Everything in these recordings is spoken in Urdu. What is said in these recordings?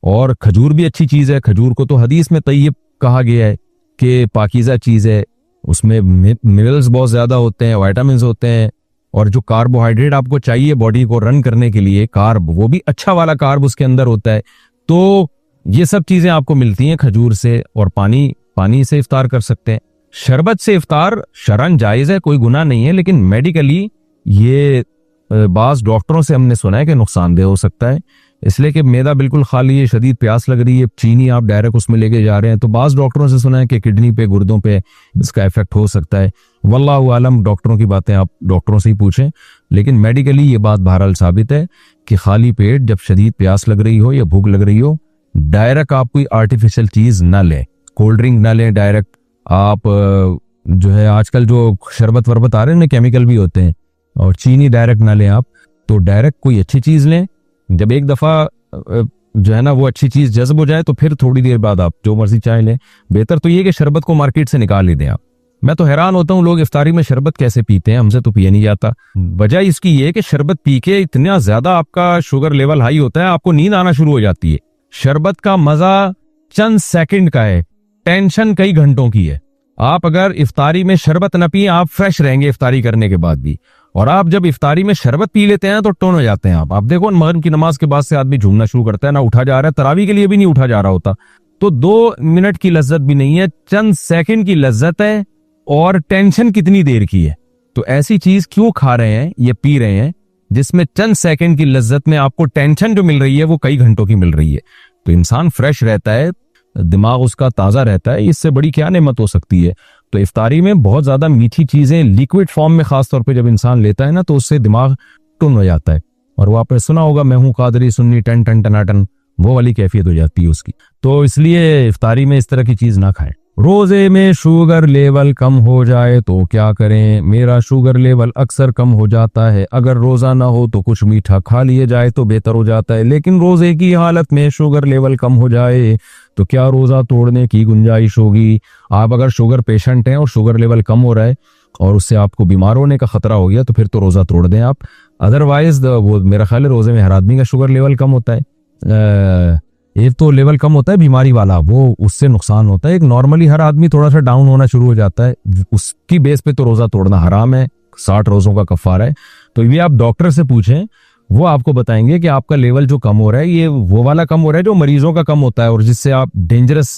اور کھجور بھی اچھی چیز ہے. کھجور کو تو حدیث میں طیب کہا گیا ہے کہ پاکیزہ چیز ہے, اس میں منرلز بہت زیادہ ہوتے ہیں, وائٹامنز ہوتے ہیں, اور جو کاربوہائیڈریٹ آپ کو چاہیے باڈی کو رن کرنے کے لیے, کارب, وہ بھی اچھا والا کارب اس کے اندر ہوتا ہے. تو یہ سب چیزیں آپ کو ملتی ہیں کھجور سے. اور پانی سے افطار کر سکتے ہیں. شربت سے افطار شرعن جائز ہے, کوئی گناہ نہیں ہے, لیکن میڈیکلی یہ بعض ڈاکٹروں سے ہم نے سنا ہے کہ نقصان دہ ہو سکتا ہے, اس لیے کہ معدہ بالکل خالی ہے, شدید پیاس لگ رہی ہے, چینی آپ ڈائریکٹ اس میں لے کے جا رہے ہیں, تو بعض ڈاکٹروں سے سنا ہے کہ کڈنی پہ, گردوں پہ اس کا افیکٹ ہو سکتا ہے. واللہ عالم, ڈاکٹروں کی باتیں آپ ڈاکٹروں سے ہی پوچھیں, لیکن میڈیکلی یہ بات بہرحال ثابت ہے کہ خالی پیٹ جب شدید پیاس لگ رہی ہو یا بھوک لگ رہی ہو, ڈائریکٹ آپ کوئی آرٹیفیشل چیز نہ لیں, کولڈ ڈرنک نہ لیں ڈائریکٹ. آپ جو ہے آج کل جو شربت وربت آ رہے ہیں نا کیمیکل بھی ہوتے ہیں, اور چینی ڈائریکٹ نہ لیں آپ, تو ڈائریکٹ کوئی اچھی چیز لیں. جب ایک دفعہ جو ہے نا وہ اچھی چیز جذب ہو جائے تو پھر تھوڑی دیر بعد آپ جو مرضی چائے لیں. بہتر تو یہ کہ شربت کو مارکیٹ سے نکال ہی دیں آپ. میں تو حیران ہوتا ہوں لوگ افطاری میں شربت کیسے پیتے ہیں, ہم سے تو پیا نہیں جاتا. وجہ اس کی یہ کہ شربت پی کے اتنا زیادہ آپ کا شوگر لیول ہائی ہوتا ہے, آپ کو نیند آنا شروع ہو جاتی ہے. شربت کا مزہ چند سیکنڈ کا ہے, ٹینشن کئی گھنٹوں کی ہے. آپ اگر افطاری میں شربت نہ پئیں, آپ فریش رہیں گے افطاری کرنے کے بعد بھی. اور آپ جب افطاری میں شربت پی لیتے ہیں تو ٹون ہو جاتے ہیں آپ دیکھو مغرب کی نماز کے بعد سے آدمی جھومنا شروع کرتا ہے, نہ اٹھا جا رہا ہے, تراویح کے لیے بھی نہیں اٹھا جا رہا ہوتا. تو 2 منٹ کی لذت بھی نہیں ہے, چند سیکنڈ کی لذت ہے, اور ٹینشن کتنی دیر کی ہے. تو ایسی چیز کیوں کھا رہے ہیں یا پی رہے ہیں جس میں چند سیکنڈ کی لذت میں آپ کو ٹینشن جو مل رہی ہے وہ کئی گھنٹوں کی مل رہی ہے. تو انسان فریش رہتا ہے, دماغ اس کا تازہ رہتا ہے, اس سے بڑی کیا نعمت ہو سکتی ہے. تو افطاری میں بہت زیادہ میٹھی چیزیں لیکوڈ فارم میں خاص طور پہ جب انسان لیتا ہے نا تو اس سے دماغ ٹن ہو جاتا ہے. اور وہ آپ نے سنا ہوگا میں ہوں قادری سنی ٹن ٹن ٹناٹن, وہ والی کیفیت ہو جاتی ہے اس کی. تو اس لیے افطاری میں اس طرح کی چیز نہ کھائیں. روزے میں شوگر لیول کم ہو جائے تو کیا کریں؟ میرا شوگر لیول اکثر کم ہو جاتا ہے, اگر روزہ نہ ہو تو کچھ میٹھا کھا لیے جائے تو بہتر ہو جاتا ہے, لیکن روزے کی حالت میں شوگر لیول کم ہو جائے تو کیا روزہ توڑنے کی گنجائش ہوگی؟ آپ اگر شوگر پیشنٹ ہیں اور شوگر لیول کم ہو رہا ہے اور اس سے آپ کو بیمار ہونے کا خطرہ ہو گیا تو پھر تو روزہ توڑ دیں آپ. ادروائز وہ میرا خیال ہے روزے میں ہر آدمی کا شوگر لیول کم ہوتا ہے. ایک تو لیول کم ہوتا ہے بیماری والا, وہ اس سے نقصان ہوتا ہے. ایک نارملی ہر آدمی تھوڑا سا ڈاؤن ہونا شروع ہو جاتا ہے, اس کی بیس پہ تو روزہ توڑنا حرام ہے, 60 روزوں کا کفارہ ہے. تو یہ آپ ڈاکٹر سے پوچھیں, وہ آپ کو بتائیں گے کہ آپ کا لیول جو کم ہو رہا ہے یہ وہ والا کم ہو رہا ہے جو مریضوں کا کم ہوتا ہے اور جس سے آپ ڈینجرس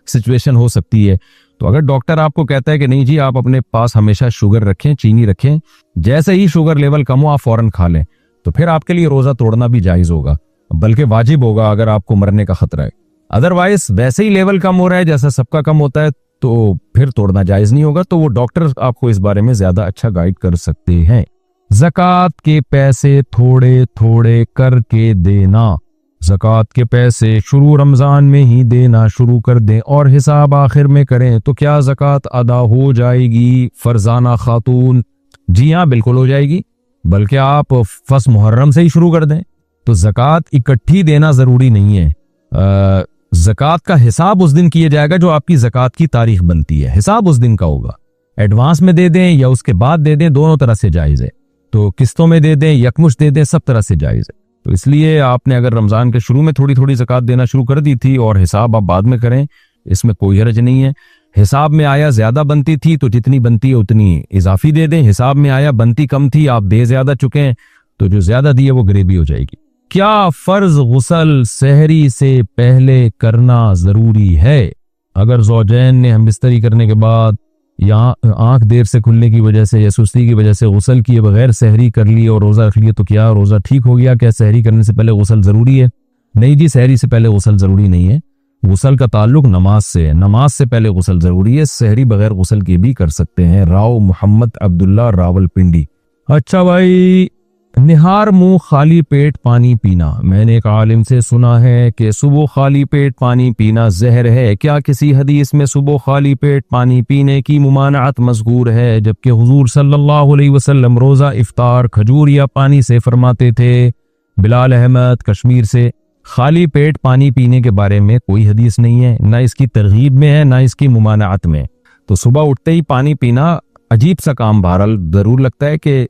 سچویشن ہو سکتی ہے. تو اگر ڈاکٹر آپ کو کہتا ہے کہ نہیں جی آپ اپنے پاس ہمیشہ شوگر رکھیں, چینی رکھیں, جیسے ہی شوگر لیول کم ہو آپ فوراً کھا لیں, تو پھر آپ کے لیے روزہ توڑنا بھی جائز ہوگا, بلکہ واجب ہوگا اگر آپ کو مرنے کا خطرہ ہے. ادروائز ویسے ہی لیول کم ہو رہا ہے جیسا سب کا کم ہوتا ہے تو پھر توڑنا جائز نہیں ہوگا. تو وہ ڈاکٹر آپ کو اس بارے میں زیادہ اچھا گائیڈ کر سکتے ہیں. زکوٰۃ کے پیسے تھوڑے تھوڑے کر کے دینا. زکوٰۃ کے پیسے شروع رمضان میں ہی دینا شروع کر دیں اور حساب آخر میں کریں تو کیا زکوٰۃ ادا ہو جائے گی فرزانہ خاتون؟ جی ہاں بالکل ہو جائے گی, بلکہ آپ فس محرم سے ہی شروع کر دیں. تو زکوٰۃ اکٹھی دینا ضروری نہیں ہے. زکوٰۃ کا حساب اس دن کیا جائے گا جو آپ کی زکوٰۃ کی تاریخ بنتی ہے, حساب اس دن کا ہوگا. ایڈوانس میں دے دیں یا اس کے بعد دے دیں, دونوں طرح سے جائز ہے. تو قسطوں میں دے دیں, یکمشت دے دیں, سب طرح سے جائز ہے. تو اس لیے آپ نے اگر رمضان کے شروع میں تھوڑی تھوڑی زکوٰۃ دینا شروع کر دی تھی اور حساب آپ بعد میں کریں, اس میں کوئی حرج نہیں ہے. حساب میں آیا زیادہ بنتی تھی تو جتنی بنتی ہے اتنی اضافی دے دیں, حساب میں آیا بنتی کم تھی آپ دے زیادہ چکے ہیں تو جو زیادہ دی ہے وہ گریبی ہو جائے گی. کیا فرض غسل سحری سے پہلے کرنا ضروری ہے؟ اگر زوجین نے ہم بستری کرنے کے بعد یا آنکھ دیر سے کھلنے کی وجہ سے یا سستی کی وجہ سے غسل کیے بغیر سحری کر لی اور روزہ رکھ لیے تو کیا روزہ ٹھیک ہو گیا؟ کیا سحری کرنے سے پہلے غسل ضروری ہے؟ نہیں جی, سحری سے پہلے غسل ضروری نہیں ہے. غسل کا تعلق نماز سے ہے, نماز سے پہلے غسل ضروری ہے. سحری بغیر غسل کے بھی کر سکتے ہیں. راؤ محمد عبداللہ راول پنڈی. اچھا بھائی, نہار منہ خالی پیٹ پانی پینا. میں نے ایک عالم سے سنا ہے کہ صبح خالی پیٹ پانی پینا زہر ہے. کیا کسی حدیث میں صبح خالی پیٹ پانی پینے کی ممانعت مذکور ہے جبکہ حضور صلی اللہ علیہ وسلم روزہ افطار کھجور یا پانی سے فرماتے تھے؟ بلال احمد کشمیر سے. خالی پیٹ پانی پینے کے بارے میں کوئی حدیث نہیں ہے, نہ اس کی ترغیب میں ہے نہ اس کی ممانعت میں. تو صبح اٹھتے ہی پانی پینا عجیب سا کام. بہرحال ضرور لگتا ہے کہ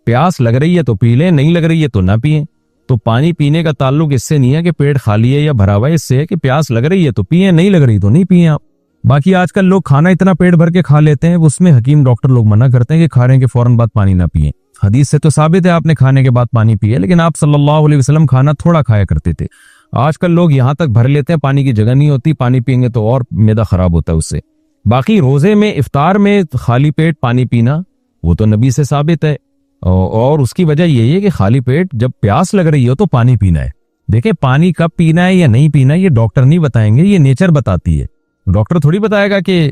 پیاس لگ رہی ہے تو پی لیں, نہیں لگ رہی ہے تو نہ پئیں. تو پانی پینے کا تعلق اس سے نہیں ہے کہ پیٹ خالی ہے یا بھرا ہوا ہے، اس سے ہے کہ پیاس لگ رہی ہے تو پیئیں، نہیں لگ رہی تو نہیں پیئیں آپ۔ باقی آج کل لوگ کھانا اتنا پیٹ بھر کے کھا لیتے ہیں، اس میں حکیم ڈاکٹر لوگ منع کرتے ہیں کہ کھانے کے فوراً بعد پانی نہ پیئیں۔ حدیث سے تو ثابت ہے آپ نے کھانے کے بعد پانی پیے، لیکن آپ صلی اللہ علیہ وسلم کھانا تھوڑا کھایا کرتے تھے۔ آج کل لوگ یہاں تک بھر لیتے ہیں، پانی کی جگہ نہیں ہوتی، پانی پئیں گے تو اور معدہ خراب ہوتا ہے اس سے۔ باقی روزے میں افطار میں خالی پیٹ پانی پینا وہ تو نبی سے ثابت ہے، اور اس کی وجہ یہی ہے کہ خالی پیٹ جب پیاس لگ رہی ہو تو پانی پینا ہے۔ دیکھیں پانی کب پینا ہے یا نہیں پینا یہ ڈاکٹر نہیں بتائیں گے، یہ نیچر بتاتی ہے۔ ڈاکٹر تھوڑی بتائے گا کہ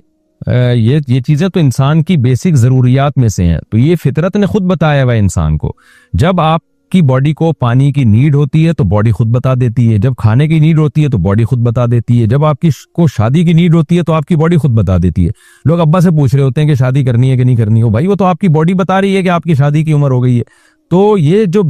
یہ چیزیں تو انسان کی بیسک ضروریات میں سے ہیں، تو یہ فطرت نے خود بتایا ہوا انسان کو۔ جب آپ کی باڈی کو پانی کی نیڈ ہوتی ہے تو باڈی خود بتا دیتی ہے، جب کھانے کی نیڈ ہوتی ہے تو باڈی خود بتا دیتی ہے، جب آپ کو شادی کی نیڈ ہوتی ہے تو آپ کی باڈی خود بتا دیتی ہے۔ لوگ ابا سے پوچھ رہے ہوتے ہیں کہ شادی کرنی ہے کہ نہیں کرنی ہو، بھائی وہ تو آپ کی باڈی بتا رہی ہے کہ آپ کی شادی کی عمر ہو گئی ہے۔ تو یہ جو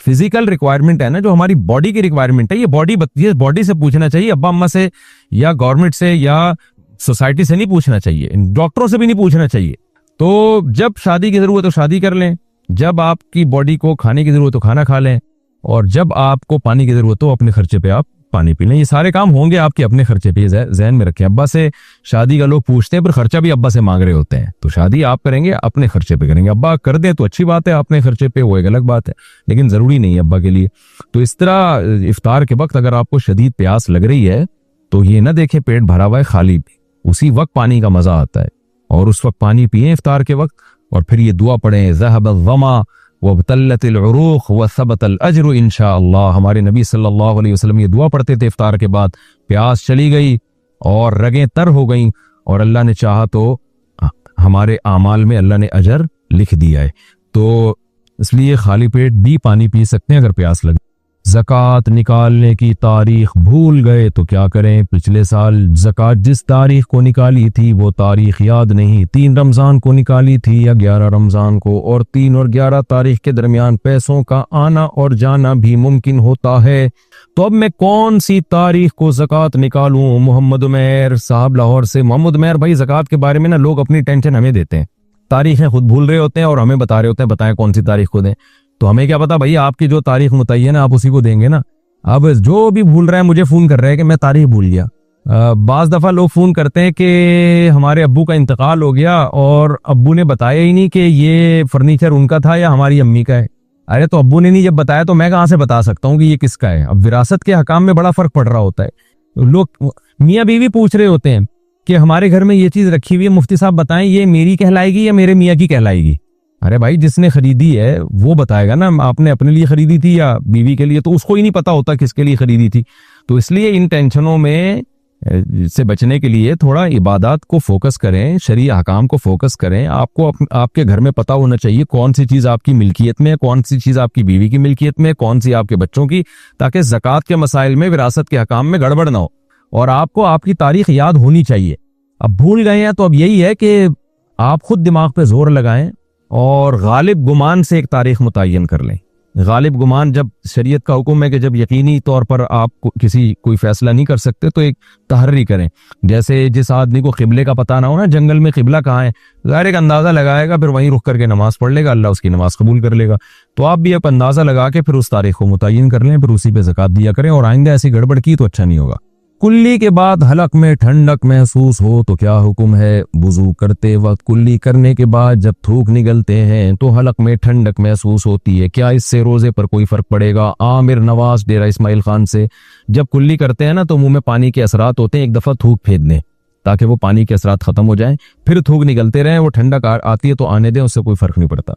فزیکل ریکوائرمنٹ ہے نا، جو ہماری باڈی کی ریکوائرمنٹ ہے، یہ باڈی سے پوچھنا چاہیے، ابا اما سے یا گورنمنٹ سے یا سوسائٹی سے نہیں پوچھنا چاہیے، ڈاکٹروں سے بھی نہیں پوچھنا چاہیے۔ تو جب شادی کی ضرورت ہو شادی کر لیں، جب آپ کی باڈی کو کھانے کی ضرورت ہو کھانا کھا لیں، اور جب آپ کو پانی کی ضرورت ہو اپنے خرچے پہ آپ پانی پی لیں۔ یہ سارے کام ہوں گے آپ کے اپنے خرچے پہ، ذہن میں رکھیں۔ ابا سے شادی کا لوگ پوچھتے ہیں پر خرچہ بھی ابا سے مانگ رہے ہوتے ہیں، تو شادی آپ کریں گے اپنے خرچے پہ کریں گے۔ ابا کر دیں تو اچھی بات ہے، اپنے خرچے پہ وہ ایک الگ بات ہے، لیکن ضروری نہیں ہے ابا کے لیے۔ تو اس طرح افطار کے وقت اگر آپ کو شدید پیاس لگ رہی ہے تو یہ نہ دیکھیں پیٹ بھرا ہوا ہے خالی پی، اسی وقت پانی کا مزہ آتا ہے، اور اس وقت پانی پیئیں افطار کے وقت، اور پھر یہ دعا پڑھیں، ذهب الظما وابتلت العروق وثبت الاجر انشاءاللہ۔ ہمارے نبی صلی اللہ علیہ وسلم یہ دعا پڑھتے تھے افطار کے بعد، پیاس چلی گئی اور رگیں تر ہو گئیں، اور اللہ نے چاہا تو ہمارے اعمال میں اللہ نے اجر لکھ دیا ہے۔ تو اس لیے خالی پیٹ بھی پانی پی سکتے ہیں اگر پیاس لگے۔ زکوٰۃ نکالنے کی تاریخ بھول گئے تو کیا کریں؟ پچھلے سال زکوٰۃ جس تاریخ کو نکالی تھی وہ تاریخ یاد نہیں، 3 رمضان کو نکالی تھی یا 11 رمضان کو، اور 3 اور 11 تاریخ کے درمیان پیسوں کا آنا اور جانا بھی ممکن ہوتا ہے، تو اب میں کون سی تاریخ کو زکوٰۃ نکالوں؟ محمد عمیر صاحب لاہور سے۔ محمد عمیر بھائی، زکوٰۃ کے بارے میں نا لوگ اپنی ٹینشن ہمیں دیتے ہیں، تاریخیں خود بھول رہے ہوتے ہیں اور ہمیں بتا رہے ہوتے ہیں بتائیں کون سی تاریخ کو دیں، تو ہمیں کیا پتا بھائی، آپ کی جو تاریخ متعین ہے آپ اسی کو دیں گے نا۔ اب جو بھی بھول رہا ہے مجھے فون کر رہے ہیں کہ میں تاریخ بھول گیا۔ بعض دفعہ لوگ فون کرتے ہیں کہ ہمارے ابو کا انتقال ہو گیا اور ابو نے بتایا ہی نہیں کہ یہ فرنیچر ان کا تھا یا ہماری امی کا ہے۔ ارے تو ابو نے نہیں جب بتایا تو میں کہاں سے بتا سکتا ہوں کہ یہ کس کا ہے؟ اب وراثت کے حکام میں بڑا فرق پڑ رہا ہوتا ہے۔ لوگ میاں بیوی پوچھ رہے ہوتے ہیں کہ ہمارے گھر میں یہ چیز رکھی ہوئی ہے، مفتی صاحب بتائیں یہ میری کہلائے گی یا میرے میاں کی کہلائے گی؟ ارے بھائی جس نے خریدی ہے وہ بتائے گا نا، آپ نے اپنے لیے خریدی تھی یا بیوی کے لیے، تو اس کو ہی نہیں پتا ہوتا کس کے لیے خریدی تھی۔ تو اس لیے ان ٹینشنوں میں سے بچنے کے لیے تھوڑا عبادات کو فوکس کریں، شرعی احکام کو فوکس کریں۔ آپ کو آپ کے گھر میں پتا ہونا چاہیے کون سی چیز آپ کی ملکیت میں ہے، کون سی چیز آپ کی بیوی کی ملکیت میں ہے، کون سی آپ کے بچوں کی، تاکہ زکوٰۃ کے مسائل میں وراثت کے حکام میں گڑبڑ نہ ہو، اور آپ کو آپ کی تاریخ یاد ہونی چاہیے۔ اب بھول گئے ہیں تو اب یہی ہے کہ آپ خود دماغ پہ زور لگائیں اور غالب گمان سے ایک تاریخ متعین کر لیں۔ غالب گمان، جب شریعت کا حکم ہے کہ جب یقینی طور پر آپ کوئی فیصلہ نہیں کر سکتے تو ایک تحری کریں۔ جیسے جس آدمی کو قبلے کا پتہ نہ ہو نا، جنگل میں قبلہ کہاں ہے، ظاہر ایک اندازہ لگائے گا، پھر وہیں رک کر کے نماز پڑھ لے گا، اللہ اس کی نماز قبول کر لے گا۔ تو آپ بھی ایک اندازہ لگا کے پھر اس تاریخ کو متعین کر لیں، پھر اسی پہ زکوٰۃ دیا کریں، اور آئندہ ایسی گڑبڑ کی تو اچھا نہیں ہوگا۔ کلی کے بعد حلق میں ٹھنڈک محسوس ہو تو کیا حکم ہے؟ وضو کرتے وقت کلی کرنے کے بعد جب تھوک نگلتے ہیں تو حلق میں ٹھنڈک محسوس ہوتی ہے، کیا اس سے روزے پر کوئی فرق پڑے گا؟ عامر نواز ڈیرہ اسماعیل خان سے۔ جب کلی کرتے ہیں نا تو منہ میں پانی کے اثرات ہوتے ہیں، ایک دفعہ تھوک پھینک دیں تاکہ وہ پانی کے اثرات ختم ہو جائیں، پھر تھوک نگلتے رہیں، وہ ٹھنڈک آتی ہے تو آنے دیں، اس سے کوئی فرق نہیں پڑتا۔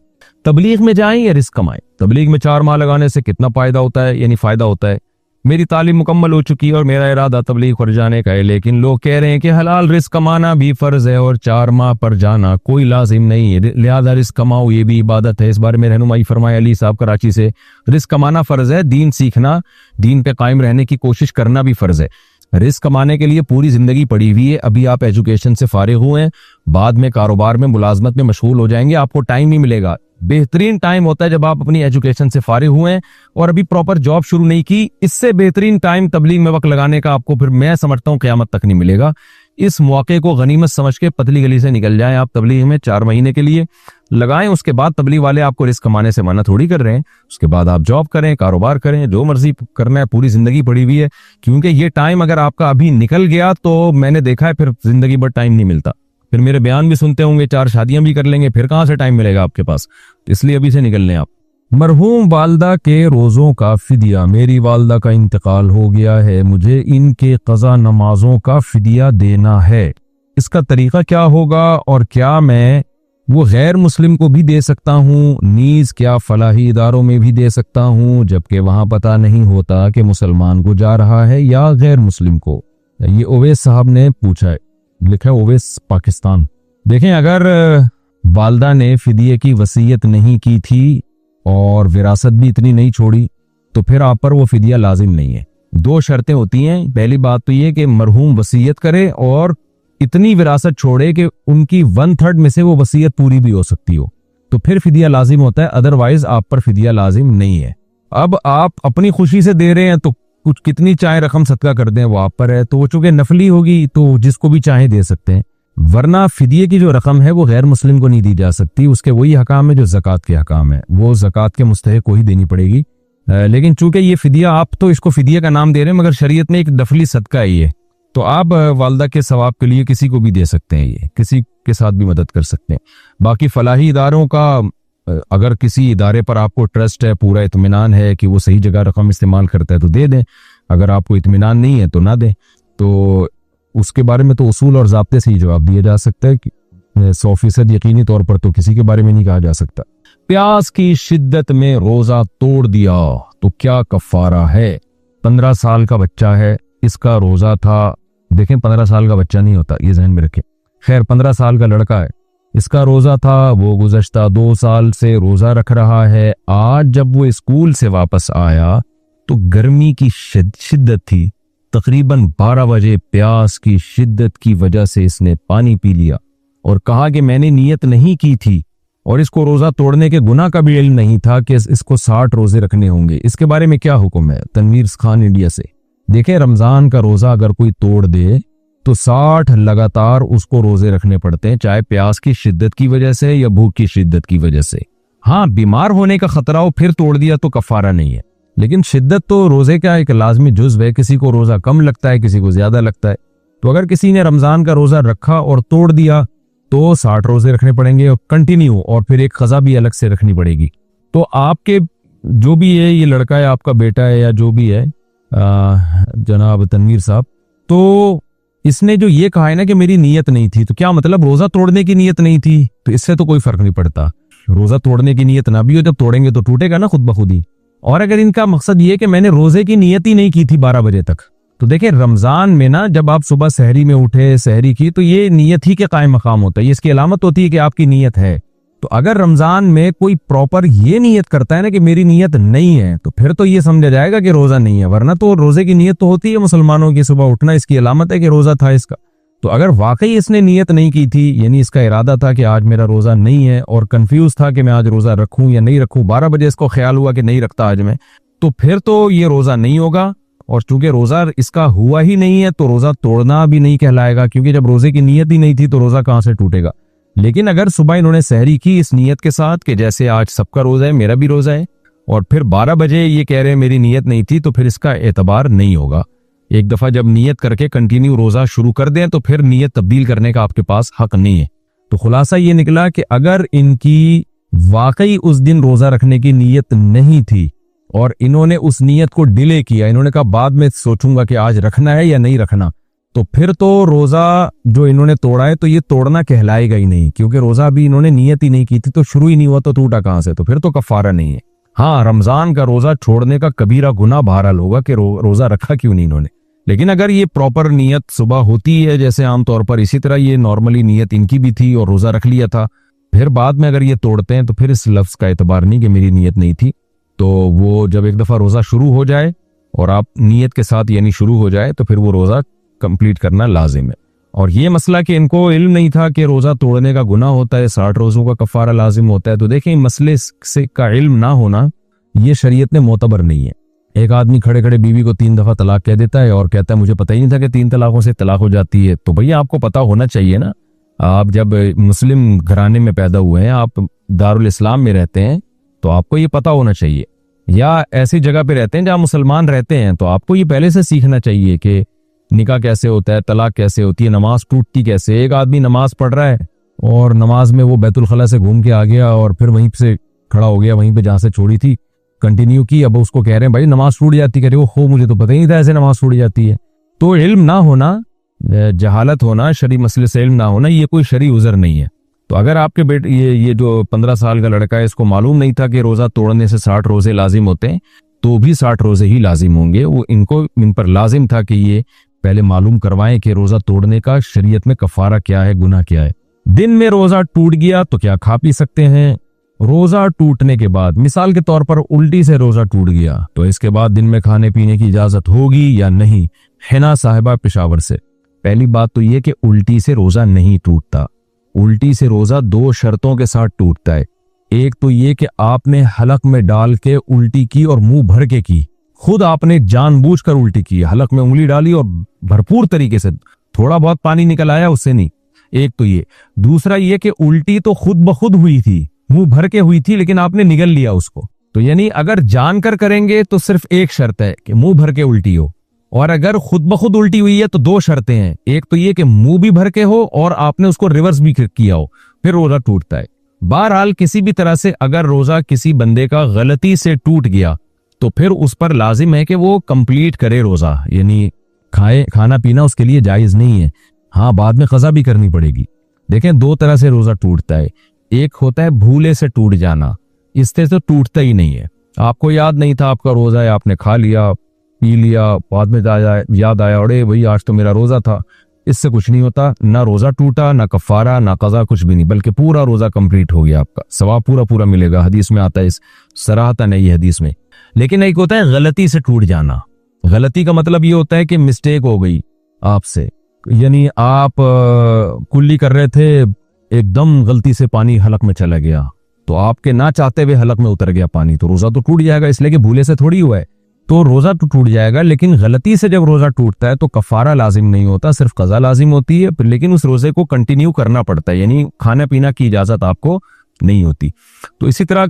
تبلیغ میں جائیں یا رزق کمائیں؟ تبلیغ میں 4 ماہ لگانے سے کتنا فائدہ ہوتا ہے، یعنی فائدہ ہوتا ہے؟ میری تعلیم مکمل ہو چکی ہے اور میرا ارادہ تبلیغ پر جانے کا ہے، لیکن لوگ کہہ رہے ہیں کہ حلال رزق کمانا بھی فرض ہے اور 4 ماہ پر جانا کوئی لازم نہیں ہے، لہذا رزق کماؤ یہ بھی عبادت ہے۔ اس بارے میں رہنمائی فرمائے علی صاحب کراچی سے۔ رزق کمانا فرض ہے، دین سیکھنا، دین پہ قائم رہنے کی کوشش کرنا بھی فرض ہے۔ رزق کمانے کے لیے پوری زندگی پڑی ہوئی ہے، ابھی آپ ایجوکیشن سے فارغ ہوئے ہیں، بعد میں کاروبار میں ملازمت میں مشغول ہو جائیں گے، آپ کو ٹائم نہیں ملے گا۔ بہترین ٹائم ہوتا ہے جب آپ اپنی ایجوکیشن سے فارغ ہوئے ہیں اور ابھی پراپر جاب شروع نہیں کی، اس سے بہترین ٹائم تبلیغ میں وقت لگانے کا آپ کو پھر میں سمجھتا ہوں قیامت تک نہیں ملے گا، اس موقع کو غنیمت سمجھ کے پتلی گلی سے نکل جائیں آپ تبلیغ میں 4 مہینے کے لیے لگائیں. اس کے بعد تبلیغ والے آپ کو رزق کمانے سے منع تھوڑی کر رہے ہیں. اس کے بعد آپ جاب کریں, کاروبار کریں, جو مرضی کرنا ہے, پوری زندگی پڑی ہوئی ہے. کیونکہ یہ ٹائم اگر آپ کا ابھی نکل گیا تو میں نے دیکھا ہے پھر زندگی بھر ٹائم نہیں ملتا. پھر میرے بیان بھی سنتے ہوں گے, 4 شادیاں بھی کر لیں گے, پھر کہاں سے ٹائم ملے گا آپ کے پاس. اس لیے ابھی سے نکل لیں آپ. مرحوم والدہ کے روزوں کا فدیہ. میری والدہ کا انتقال ہو گیا ہے, مجھے ان کے قضا نمازوں کا فدیہ دینا ہے. اس کا طریقہ کیا ہوگا اور کیا میں وہ غیر مسلم کو بھی دے سکتا ہوں, نیز کیا فلاحی اداروں میں بھی دے سکتا ہوں جبکہ وہاں پتہ نہیں ہوتا کہ مسلمان کو جا رہا ہے یا غیر مسلم کو. یہ اویس صاحب نے پوچھا ہے, لکھا ہے اویس پاکستان. دیکھیں, اگر والدہ نے فدیے کی وصیت نہیں کی تھی اور وراثت بھی اتنی نہیں چھوڑی تو پھر آپ پر وہ فدیہ لازم نہیں ہے. 2 شرطیں ہوتی ہیں. پہلی بات تو یہ کہ مرحوم وصیت کرے اور اتنی وراثت چھوڑے کہ ان کی 1/3 میں سے وہ وصیت پوری بھی ہو سکتی ہو, تو پھر فدیہ لازم ہوتا ہے. ادروائز آپ پر فدیہ لازم نہیں ہے. اب آپ اپنی خوشی سے دے رہے ہیں تو کچھ کتنی چاہے رقم صدقہ کر دیں, وہ آپ پر ہے. تو وہ چونکہ نفلی ہوگی تو جس کو بھی چاہیں دے سکتے ہیں, ورنہ فدیے کی جو رقم ہے وہ غیر مسلم کو نہیں دی جا سکتی. اس کے وہی حکام ہے جو زکوٰۃ کے حکام ہے, وہ زکوٰۃ کے مستحق کو ہی دینی پڑے گی. لیکن چونکہ یہ فدیہ, آپ تو اس کو فدیہ کا نام دے رہے ہیں مگر شریعت نے ایک نفلی صدقہ ہے یہ, تو آپ والدہ کے ثواب کے لیے کسی کو بھی دے سکتے ہیں, یہ کسی کے ساتھ بھی مدد کر سکتے ہیں. باقی فلاحی اداروں کا, اگر کسی ادارے پر آپ کو ٹرسٹ ہے, پورا اطمینان ہے کہ وہ صحیح جگہ رقم استعمال کرتا ہے تو دے دیں. اگر آپ کو اطمینان نہیں ہے تو نہ دیں. تو اس کے بارے میں تو اصول اور ضابطے سے ہی جواب دیا جا سکتا ہے کہ 100% یقینی طور پر تو کسی کے بارے میں نہیں کہا جا سکتا. پیاس کی شدت میں روزہ توڑ دیا تو کیا کفارہ ہے؟ 15 سال کا بچہ ہے, اس کا روزہ تھا. دیکھیں 15 سال کا بچہ نہیں ہوتا, یہ ذہن میں رکھیں. خیر 15 سال کا لڑکا ہے, اس کا روزہ تھا, وہ گزشتہ 2 سال سے روزہ رکھ رہا ہے. آج جب وہ اسکول سے واپس آیا تو گرمی کی شدت تھی, تقریباً 12 بجے. پیاس کی شدت کی وجہ سے اس نے پانی پی لیا اور کہا کہ میں نے نیت نہیں کی تھی, اور اس کو روزہ توڑنے کے گناہ کا بھی علم نہیں تھا کہ اس کو 60 روزے رکھنے ہوں گے. اس کے بارے میں کیا حکم ہے؟ تنویر خان انڈیا سے. دیکھیں, رمضان کا روزہ اگر کوئی توڑ دے تو 60 لگاتار اس کو روزے رکھنے پڑتے ہیں, چاہے پیاس کی شدت کی وجہ سے یا بھوک کی شدت کی وجہ سے. ہاں, بیمار ہونے کا خطرہ ہو پھر توڑ دیا تو کفارہ نہیں ہے, لیکن شدت تو روزے کا ایک لازمی جزو ہے. کسی کو روزہ کم لگتا ہے, کسی کو زیادہ لگتا ہے. تو اگر کسی نے رمضان کا روزہ رکھا اور توڑ دیا تو 60 روزے رکھنے پڑیں گے اور کنٹینیو, اور پھر ایک قضا بھی الگ سے رکھنی پڑے گی. تو آپ کے جو بھی ہے, یہ لڑکا ہے, آپ کا بیٹا ہے یا جو بھی ہے جناب تنویر صاحب, تو اس نے جو یہ کہا ہے نا کہ میری نیت نہیں تھی, تو کیا مطلب روزہ توڑنے کی نیت نہیں تھی؟ تو اس سے تو کوئی فرق نہیں پڑتا. روزہ توڑنے کی نیت نہ بھی ہو, جب توڑیں گے تو ٹوٹے گا نا خود بخود ہی. اور اگر ان کا مقصد یہ کہ میں نے روزے کی نیت ہی نہیں کی تھی 12 بجے تک, تو دیکھیں رمضان میں نا جب آپ صبح سحری میں اٹھے, سحری کی, تو یہ نیت ہی کے قائم مقام ہوتا ہے, یہ اس کی علامت ہوتی ہے کہ آپ کی نیت ہے. تو اگر رمضان میں کوئی پراپر یہ نیت کرتا ہے نا کہ میری نیت نہیں ہے, تو پھر تو یہ سمجھا جائے گا کہ روزہ نہیں ہے, ورنہ تو روزے کی نیت تو ہوتی ہے مسلمانوں کی, صبح اٹھنا اس کی علامت ہے کہ روزہ تھا اس کا. تو اگر واقعی اس نے نیت نہیں کی تھی, یعنی اس کا ارادہ تھا کہ آج میرا روزہ نہیں ہے اور کنفیوز تھا کہ میں آج روزہ رکھوں یا نہیں رکھوں, 12 بجے اس کو خیال ہوا کہ نہیں رکھتا آج میں, تو پھر تو یہ روزہ نہیں ہوگا. اور چونکہ روزہ اس کا ہوا ہی نہیں ہے تو روزہ توڑنا بھی نہیں کہلائے گا, کیونکہ جب روزے کی نیت ہی نہیں تھی تو روزہ کہاں سے ٹوٹے گا. لیکن اگر صبح انہوں نے سحری کی اس نیت کے ساتھ کہ جیسے آج سب کا روزہ ہے, میرا بھی روزہ ہے, اور پھر 12 بجے یہ کہہ رہے ہیں میری نیت نہیں تھی, تو پھر اس کا اعتبار نہیں ہوگا. ایک دفعہ جب نیت کر کے کنٹینیو روزہ شروع کر دیں تو پھر نیت تبدیل کرنے کا آپ کے پاس حق نہیں ہے. تو خلاصہ یہ نکلا کہ اگر ان کی واقعی اس دن روزہ رکھنے کی نیت نہیں تھی اور انہوں نے اس نیت کو ڈیلے کیا, انہوں نے کہا بعد میں سوچوں گا کہ آج رکھنا ہے یا نہیں رکھنا, تو پھر تو روزہ جو انہوں نے توڑا ہے تو یہ توڑنا کہلائے گا ہی نہیں, کیونکہ روزہ ابھی انہوں نے نیت ہی نہیں کی تھی, تو شروع ہی نہیں ہوا تو ٹوٹا کہاں سے, تو پھر تو کفارہ نہیں ہے. ہاں, رمضان کا روزہ چھوڑنے کا کبیرہ گناہ بہرحال ہوگا کہ روزہ رکھا کیوں نہیں انہوں نے. لیکن اگر یہ پراپر نیت صبح ہوتی ہے جیسے عام طور پر, اسی طرح یہ نارملی نیت ان کی بھی تھی اور روزہ رکھ لیا تھا, پھر بعد میں اگر یہ توڑتے ہیں تو پھر اس لفظ کا اعتبار نہیں کہ میری نیت نہیں تھی. تو وہ جب ایک دفعہ روزہ شروع ہو جائے اور آپ نیت کے ساتھ یعنی شروع ہو جائے تو پھر وہ روزہ کمپلیٹ کرنا لازم ہے. اور یہ مسئلہ کہ ان کو علم نہیں تھا کہ روزہ توڑنے کا گناہ ہوتا ہے, 60 روزوں کا کفارہ لازم ہوتا ہے, تو دیکھیں مسئلے سے کا علم نہ ہونا یہ شریعت نے معتبر نہیں ہے. ایک آدمی کھڑے کھڑے بیوی کو 3 دفعہ طلاق کہہ دیتا ہے اور کہتا ہے مجھے پتہ ہی نہیں تھا کہ 3 طلاقوں سے طلاق ہو جاتی ہے. تو بھیا آپ کو پتہ ہونا چاہیے نا. آپ جب مسلم گھرانے میں پیدا ہوئے ہیں, آپ دارالاسلام میں رہتے ہیں, تو آپ کو یہ پتہ ہونا چاہیے. یا ایسی جگہ پہ رہتے ہیں جہاں مسلمان رہتے ہیں, تو آپ کو یہ پہلے سے سیکھنا چاہیے کہ نکاح کیسے ہوتا ہے, طلاق کیسے ہوتی ہے, نماز ٹوٹتی کیسے. ایک آدمی نماز پڑھ رہا ہے اور نماز میں وہ بیت الخلا سے گھوم کے آ گیا اور پھر وہیں سے کھڑا ہو گیا, وہیں پہ جہاں سے چھوڑی تھی کنٹینیو کی. اب اس کو کہہ رہے ہیں بھائی نماز ٹوٹ جاتی, کہہ رہے وہ خو مجھے تو پتہ ہی نہیں تھا ایسے نماز ٹوٹ جاتی ہے. تو علم نہ ہونا, جہالت ہونا, شرعی مسئلے سے علم نہ ہونا, یہ کوئی شرعی عذر نہیں ہے. تو اگر آپ کے بیٹے یہ جو 15 سال کا لڑکا ہے, اس کو معلوم نہیں تھا کہ روزہ توڑنے سے 60 روزے لازم ہوتے ہیں, تو بھی 60 روزے ہی لازم ہوں گے. وہ ان پر لازم تھا کہ یہ پہلے معلوم کروائیں کہ روزہ توڑنے کا شریعت میں کفارہ کیا ہے, گناہ کیا ہے. دن میں روزہ ٹوٹ گیا تو کیا کھا پی سکتے ہیں؟ روزہ ٹوٹنے کے بعد مثال کے طور پر الٹی سے روزہ ٹوٹ گیا تو اس کے بعد دن میں کھانے پینے کی اجازت ہوگی یا نہیں؟ حنا صاحبہ پشاور سے. پہلی بات تو یہ کہ الٹی سے روزہ نہیں ٹوٹتا. الٹی سے روزہ 2 شرطوں کے ساتھ ٹوٹتا ہے. ایک تو یہ کہ آپ نے حلق میں ڈال کے الٹی کی اور منہ بھر کے کی, خود آپ نے جان بوجھ کر الٹی کی, حلق میں انگلی ڈالی اور بھرپور طریقے سے, تھوڑا بہت پانی نکل آیا اس سے نہیں. ایک تو یہ. دوسرا یہ کہ الٹی تو خود بخود ہوئی تھی, منہ بھر کے ہوئی تھی, لیکن آپ نے نگل لیا اس کو. تو یعنی اگر جان کر کریں گے تو صرف ایک شرط ہے کہ منہ بھر کے الٹی ہو, اور اگر خود بخود الٹی ہوئی ہے تو 2 شرطیں ہیں. ایک تو یہ کہ منہ بھی بھر کے ہو اور آپ نے اس کو ریورس بھی کیا ہو, پھر روزہ ٹوٹتا ہے. بہرحال کسی بھی طرح سے اگر روزہ کسی بندے کا غلطی سے ٹوٹ گیا تو پھر اس پر لازم ہے کہ وہ کمپلیٹ کرے روزہ, یعنی کھانا پینا اس کے لیے جائز نہیں ہے. ہاں بعد میں قضا بھی کرنی پڑے گی. دیکھیں 2 طرح سے روزہ ٹوٹتا ہے. ایک ہوتا ہے بھولے سے ٹوٹ جانا, اس سے تو ٹوٹتا ہی نہیں ہے. آپ کو یاد نہیں تھا آپ کا روزہ ہے, آپ نے کھا لیا پی لیا, بعد میں یاد آیا اڑے بھائی آج تو میرا روزہ تھا. اس سے کچھ نہیں ہوتا, نہ روزہ ٹوٹا, نہ کفارہ, نہ قضا, کچھ بھی نہیں, بلکہ پورا روزہ کمپلیٹ ہو گیا, آپ کا ثواب پورا ملے گا. حدیث میں آتا ہے, اس صراحتاً ہے یہ حدیث میں. لیکن ایک ہوتا ہے غلطی سے ٹوٹ جانا. غلطی کا مطلب یہ ہوتا ہے کہ مسٹیک ہو گئی آپ سے, یعنی آپ کلی کر رہے تھے, ایک دم غلطی سے پانی حلق میں چلا گیا, تو آپ کے نہ چاہتے ہوئے حلق میں اتر گیا پانی, تو روزہ تو ٹوٹ جائے گا, اس لیے کہ بھولے سے تھوڑی ہوا ہے, تو روزہ تو ٹوٹ جائے گا. لیکن غلطی سے جب روزہ ٹوٹتا ہے تو کفارہ لازم نہیں ہوتا, صرف قضا لازم ہوتی ہے, لیکن اس روزے کو کنٹینیو کرنا پڑتا ہے, یعنی کھانا پینا کی اجازت آپ کو نہیں ہوتی. تو اسی طرح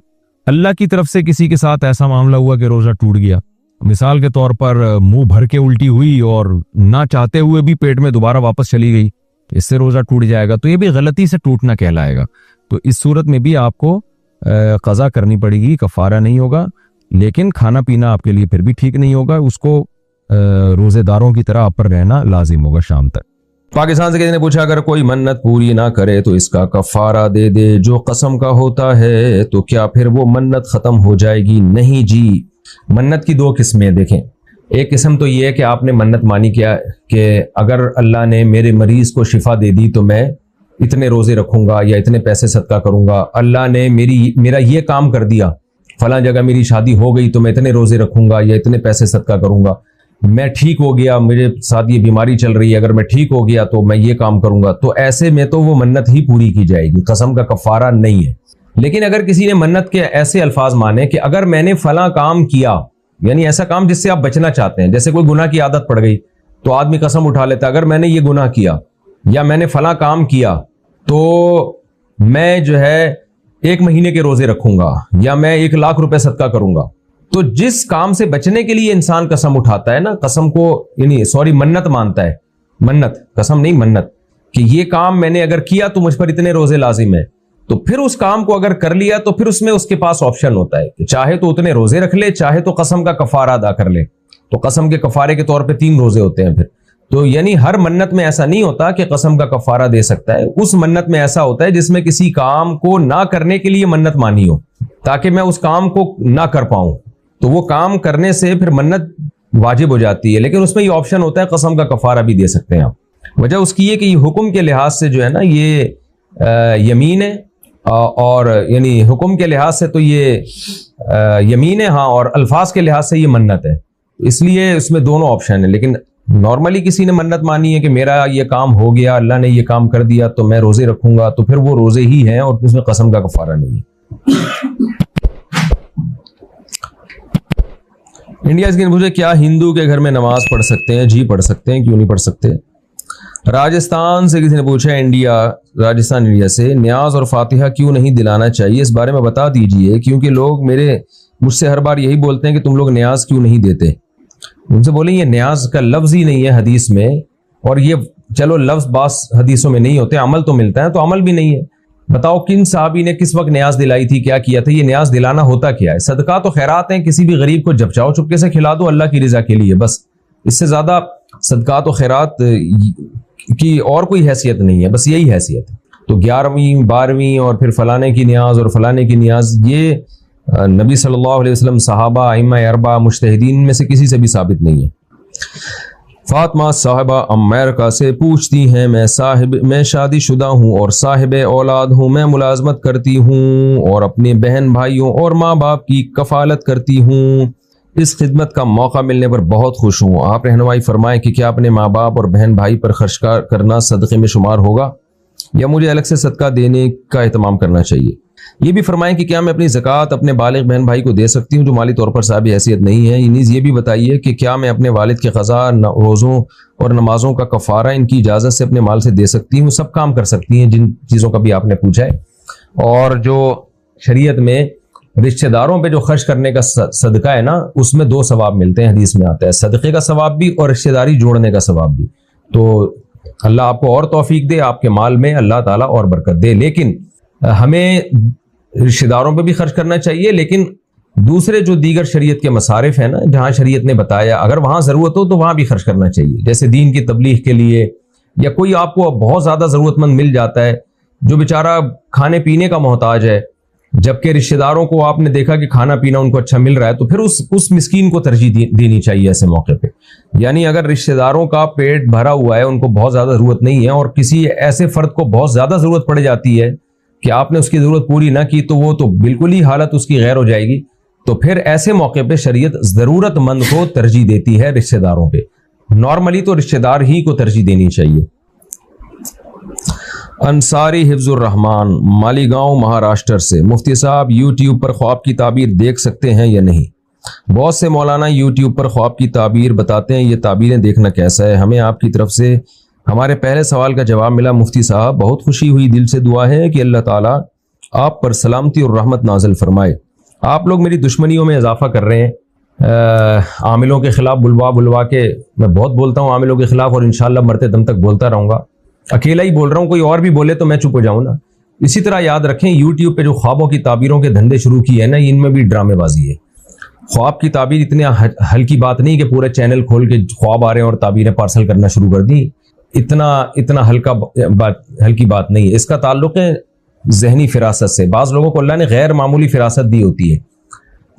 اللہ کی طرف سے کسی کے ساتھ ایسا معاملہ ہوا کہ روزہ ٹوٹ گیا, مثال کے طور پر منہ بھر کے الٹی ہوئی اور نہ چاہتے ہوئے بھی پیٹ میں دوبارہ واپس چلی گئی, اس سے روزہ ٹوٹ جائے گا, تو یہ بھی غلطی سے ٹوٹنا کہلائے گا. تو اس صورت میں بھی آپ کو قضا کرنی پڑے گی, کفارہ نہیں ہوگا, لیکن کھانا پینا آپ کے لیے پھر بھی ٹھیک نہیں ہوگا, اس کو روزے داروں کی طرح آپ پر رہنا لازم ہوگا شام تک. پاکستان سے کسی نے پوچھا اگر کوئی منت پوری نہ کرے تو اس کا کفارہ دے دے, جو قسم کا ہوتا ہے, تو کیا پھر وہ منت ختم ہو جائے گی؟ نہیں جی, منت کی 2 قسمیں دیکھیں. ایک قسم تو یہ ہے کہ آپ نے منت مانی کیا کہ اگر اللہ نے میرے مریض کو شفا دے دی تو میں اتنے روزے رکھوں گا یا اتنے پیسے صدقہ کروں گا, اللہ نے میرا یہ کام کر دیا, فلاں جگہ میری شادی ہو گئی تو میں اتنے روزے رکھوں گا یا اتنے پیسے صدقہ کروں گا, میں ٹھیک ہو گیا, میرے ساتھ یہ بیماری چل رہی ہے, اگر میں ٹھیک ہو گیا تو میں یہ کام کروں گا, تو ایسے میں تو وہ منت ہی پوری کی جائے گی, قسم کا کفارہ نہیں ہے. لیکن اگر کسی نے منت کے ایسے الفاظ مانے کہ اگر میں نے فلاں کام کیا, یعنی ایسا کام جس سے آپ بچنا چاہتے ہیں, جیسے کوئی گناہ کی عادت پڑ گئی تو آدمی قسم اٹھا لیتا اگر میں نے یہ گناہ کیا یا میں نے فلاں کام کیا تو میں جو ہے 1 مہینے کے روزے رکھوں گا یا میں 1 لاکھ روپے صدقہ کروں گا. تو جس کام سے بچنے کے لیے انسان قسم اٹھاتا ہے نا, قسم کو یعنی منت مانتا ہے, منت قسم نہیں منت, کہ یہ کام میں نے اگر کیا تو مجھ پر اتنے روزے لازم ہے, تو پھر اس کام کو اگر کر لیا تو پھر اس میں اس کے پاس آپشن ہوتا ہے کہ چاہے تو اتنے روزے رکھ لے, چاہے تو قسم کا کفارہ ادا کر لے. تو قسم کے کفارے کے طور پہ 3 روزے ہوتے ہیں پھر. تو یعنی ہر منت میں ایسا نہیں ہوتا کہ قسم کا کفارہ دے سکتا ہے, اس منت میں ایسا ہوتا ہے جس میں کسی کام کو نہ کرنے کے لیے منت مانی ہو تاکہ میں اس کام کو نہ کر پاؤں, تو وہ کام کرنے سے پھر منت واجب ہو جاتی ہے, لیکن اس میں یہ آپشن ہوتا ہے قسم کا کفارہ بھی دے سکتے ہیں آپ. وجہ اس کی یہ کہ یہ حکم کے لحاظ سے جو ہے نا یہ یمین ہے, اور یعنی حکم کے لحاظ سے تو یہ یمین ہے, ہاں, اور الفاظ کے لحاظ سے یہ منت ہے, اس لیے اس میں دونوں آپشن ہیں. لیکن نارملی کسی نے منت مانی ہے کہ میرا یہ کام ہو گیا, اللہ نے یہ کام کر دیا تو میں روزے رکھوں گا, تو پھر وہ روزے ہی ہیں اور اس میں قسم کا کفارہ نہیں ہے. انڈیا سے پوچھے کیا ہندو کے گھر میں نماز پڑھ سکتے ہیں؟ جی پڑھ سکتے ہیں، کیوں نہیں پڑھ سکتے۔ راجستھان سے کسی نے پوچھا راجستھان انڈیا سے، نیاز اور فاتحہ کیوں نہیں دلانا چاہیے، اس بارے میں بتا دیجئے، کیونکہ لوگ مجھ سے ہر بار یہی بولتے ہیں کہ تم لوگ نیاز کیوں نہیں دیتے۔ ان سے بولیں یہ نیاز کا لفظ ہی نہیں ہے حدیث میں، اور یہ چلو لفظ بعض حدیثوں میں نہیں ہوتے، عمل تو ملتا ہے، تو عمل بھی نہیں ہے۔ بتاؤ کن صحابی نے کس وقت نیاز دلائی تھی، کیا کیا تھا؟ یہ نیاز دلانا ہوتا کیا ہے؟ صدقات و خیرات ہیں، کسی بھی غریب کو جب چاہو چپکے سے کھلا دو اللہ کی رضا کے لیے، بس اس سے زیادہ صدقات و خیرات کی اور کوئی حیثیت نہیں ہے، بس یہی حیثیت ہے۔ تو 11ویں 12ویں اور پھر فلانے کی نیاز اور فلانے کی نیاز، یہ نبی صلی اللہ علیہ وسلم، صحابہ، ائمہ اربعہ، مجتہدین میں سے کسی سے بھی ثابت نہیں ہے۔ فاطمہ صاحبہ امریکہ سے پوچھتی ہیں، میں شادی شدہ ہوں اور صاحب اولاد ہوں، میں ملازمت کرتی ہوں اور اپنے بہن بھائیوں اور ماں باپ کی کفالت کرتی ہوں، اس خدمت کا موقع ملنے پر بہت خوش ہوں، آپ رہنمائی فرمائیں کہ کیا اپنے ماں باپ اور بہن بھائی پر خرچ کرنا صدقے میں شمار ہوگا یا مجھے الگ سے صدقہ دینے کا اہتمام کرنا چاہیے؟ یہ بھی فرمائیں کہ کیا میں اپنی زکوٰۃ اپنے بالغ بہن بھائی کو دے سکتی ہوں جو مالی طور پر صاحب حیثیت نہیں ہے؟ نیز یہ بھی بتائیے کہ کیا میں اپنے والد کے قضاء، روزوں اور نمازوں کا کفارہ ان کی اجازت سے اپنے مال سے دے سکتی ہوں؟ سب کام کر سکتی ہیں جن چیزوں کا بھی آپ نے پوچھا ہے۔ اور جو شریعت میں رشتہ داروں پہ جو خرچ کرنے کا صدقہ ہے نا، اس میں 2 ثواب ملتے ہیں، حدیث میں آتا ہے، صدقے کا ثواب بھی اور رشتہ داری جوڑنے کا ثواب بھی۔ تو اللہ آپ کو اور توفیق دے، آپ کے مال میں اللہ تعالیٰ اور برکت دے۔ لیکن ہمیں رشتہ داروں پہ بھی خرچ کرنا چاہیے، لیکن دوسرے جو دیگر شریعت کے مصارف ہیں نا، جہاں شریعت نے بتایا اگر وہاں ضرورت ہو تو وہاں بھی خرچ کرنا چاہیے، جیسے دین کی تبلیغ کے لیے، یا کوئی آپ کو بہت زیادہ ضرورت مند مل جاتا ہے جو بیچارہ کھانے پینے کا محتاج ہے، جبکہ رشتہ داروں کو آپ نے دیکھا کہ کھانا پینا ان کو اچھا مل رہا ہے، تو پھر اس مسکین کو ترجیح دینی چاہیے ایسے موقع پہ۔ یعنی اگر رشتہ داروں کا پیٹ بھرا ہوا ہے، ان کو بہت زیادہ ضرورت نہیں ہے، اور کسی ایسے فرد کو بہت زیادہ ضرورت پڑ جاتی ہے کہ آپ نے اس کی ضرورت پوری نہ کی، تو وہ تو بالکل ہی حالت اس کی غیر ہو جائے گی، تو پھر ایسے موقع پہ شریعت ضرورت مند کو ترجیح دیتی ہے رشتہ داروں پہ۔ نارملی تو رشتہ دار ہی کو ترجیح دینی چاہیے۔ انصاری حفظ الرحمان مالیگاؤں مہاراشٹر سے، مفتی صاحب یوٹیوب پر خواب کی تعبیر دیکھ سکتے ہیں یا نہیں؟ بہت سے مولانا یوٹیوب پر خواب کی تعبیر بتاتے ہیں، یہ تعبیریں دیکھنا کیسا ہے؟ ہمیں آپ کی طرف سے ہمارے پہلے سوال کا جواب ملا مفتی صاحب، بہت خوشی ہوئی، دل سے دعا ہے کہ اللہ تعالیٰ آپ پر سلامتی اور رحمت نازل فرمائے۔ آپ لوگ میری دشمنیوں میں اضافہ کر رہے ہیں، عاملوں کے خلاف بلوا کے، میں بہت بولتا ہوں عاملوں کے خلاف، اور انشاءاللہ مرتے دم تک بولتا رہوں گا، اکیلا ہی بول رہا ہوں، کوئی اور بھی بولے تو میں چپ ہو جاؤں نا۔ اسی طرح یاد رکھیں یوٹیوب پہ جو خوابوں کی تعبیروں کے دھندے شروع کیے ہیں نا، ان میں بھی ڈرامے بازی ہے۔ خواب کی تعبیر اتنی ہلکی بات نہیں کہ پورے چینل کھول کے خواب آ رہے ہیں اور تعبیریں پارسل کرنا شروع کر دی، اتنا ہلکی بات نہیں ہے۔ اس کا تعلق ہے ذہنی فراست سے۔ بعض لوگوں کو اللہ نے غیر معمولی فراست دی ہوتی ہے،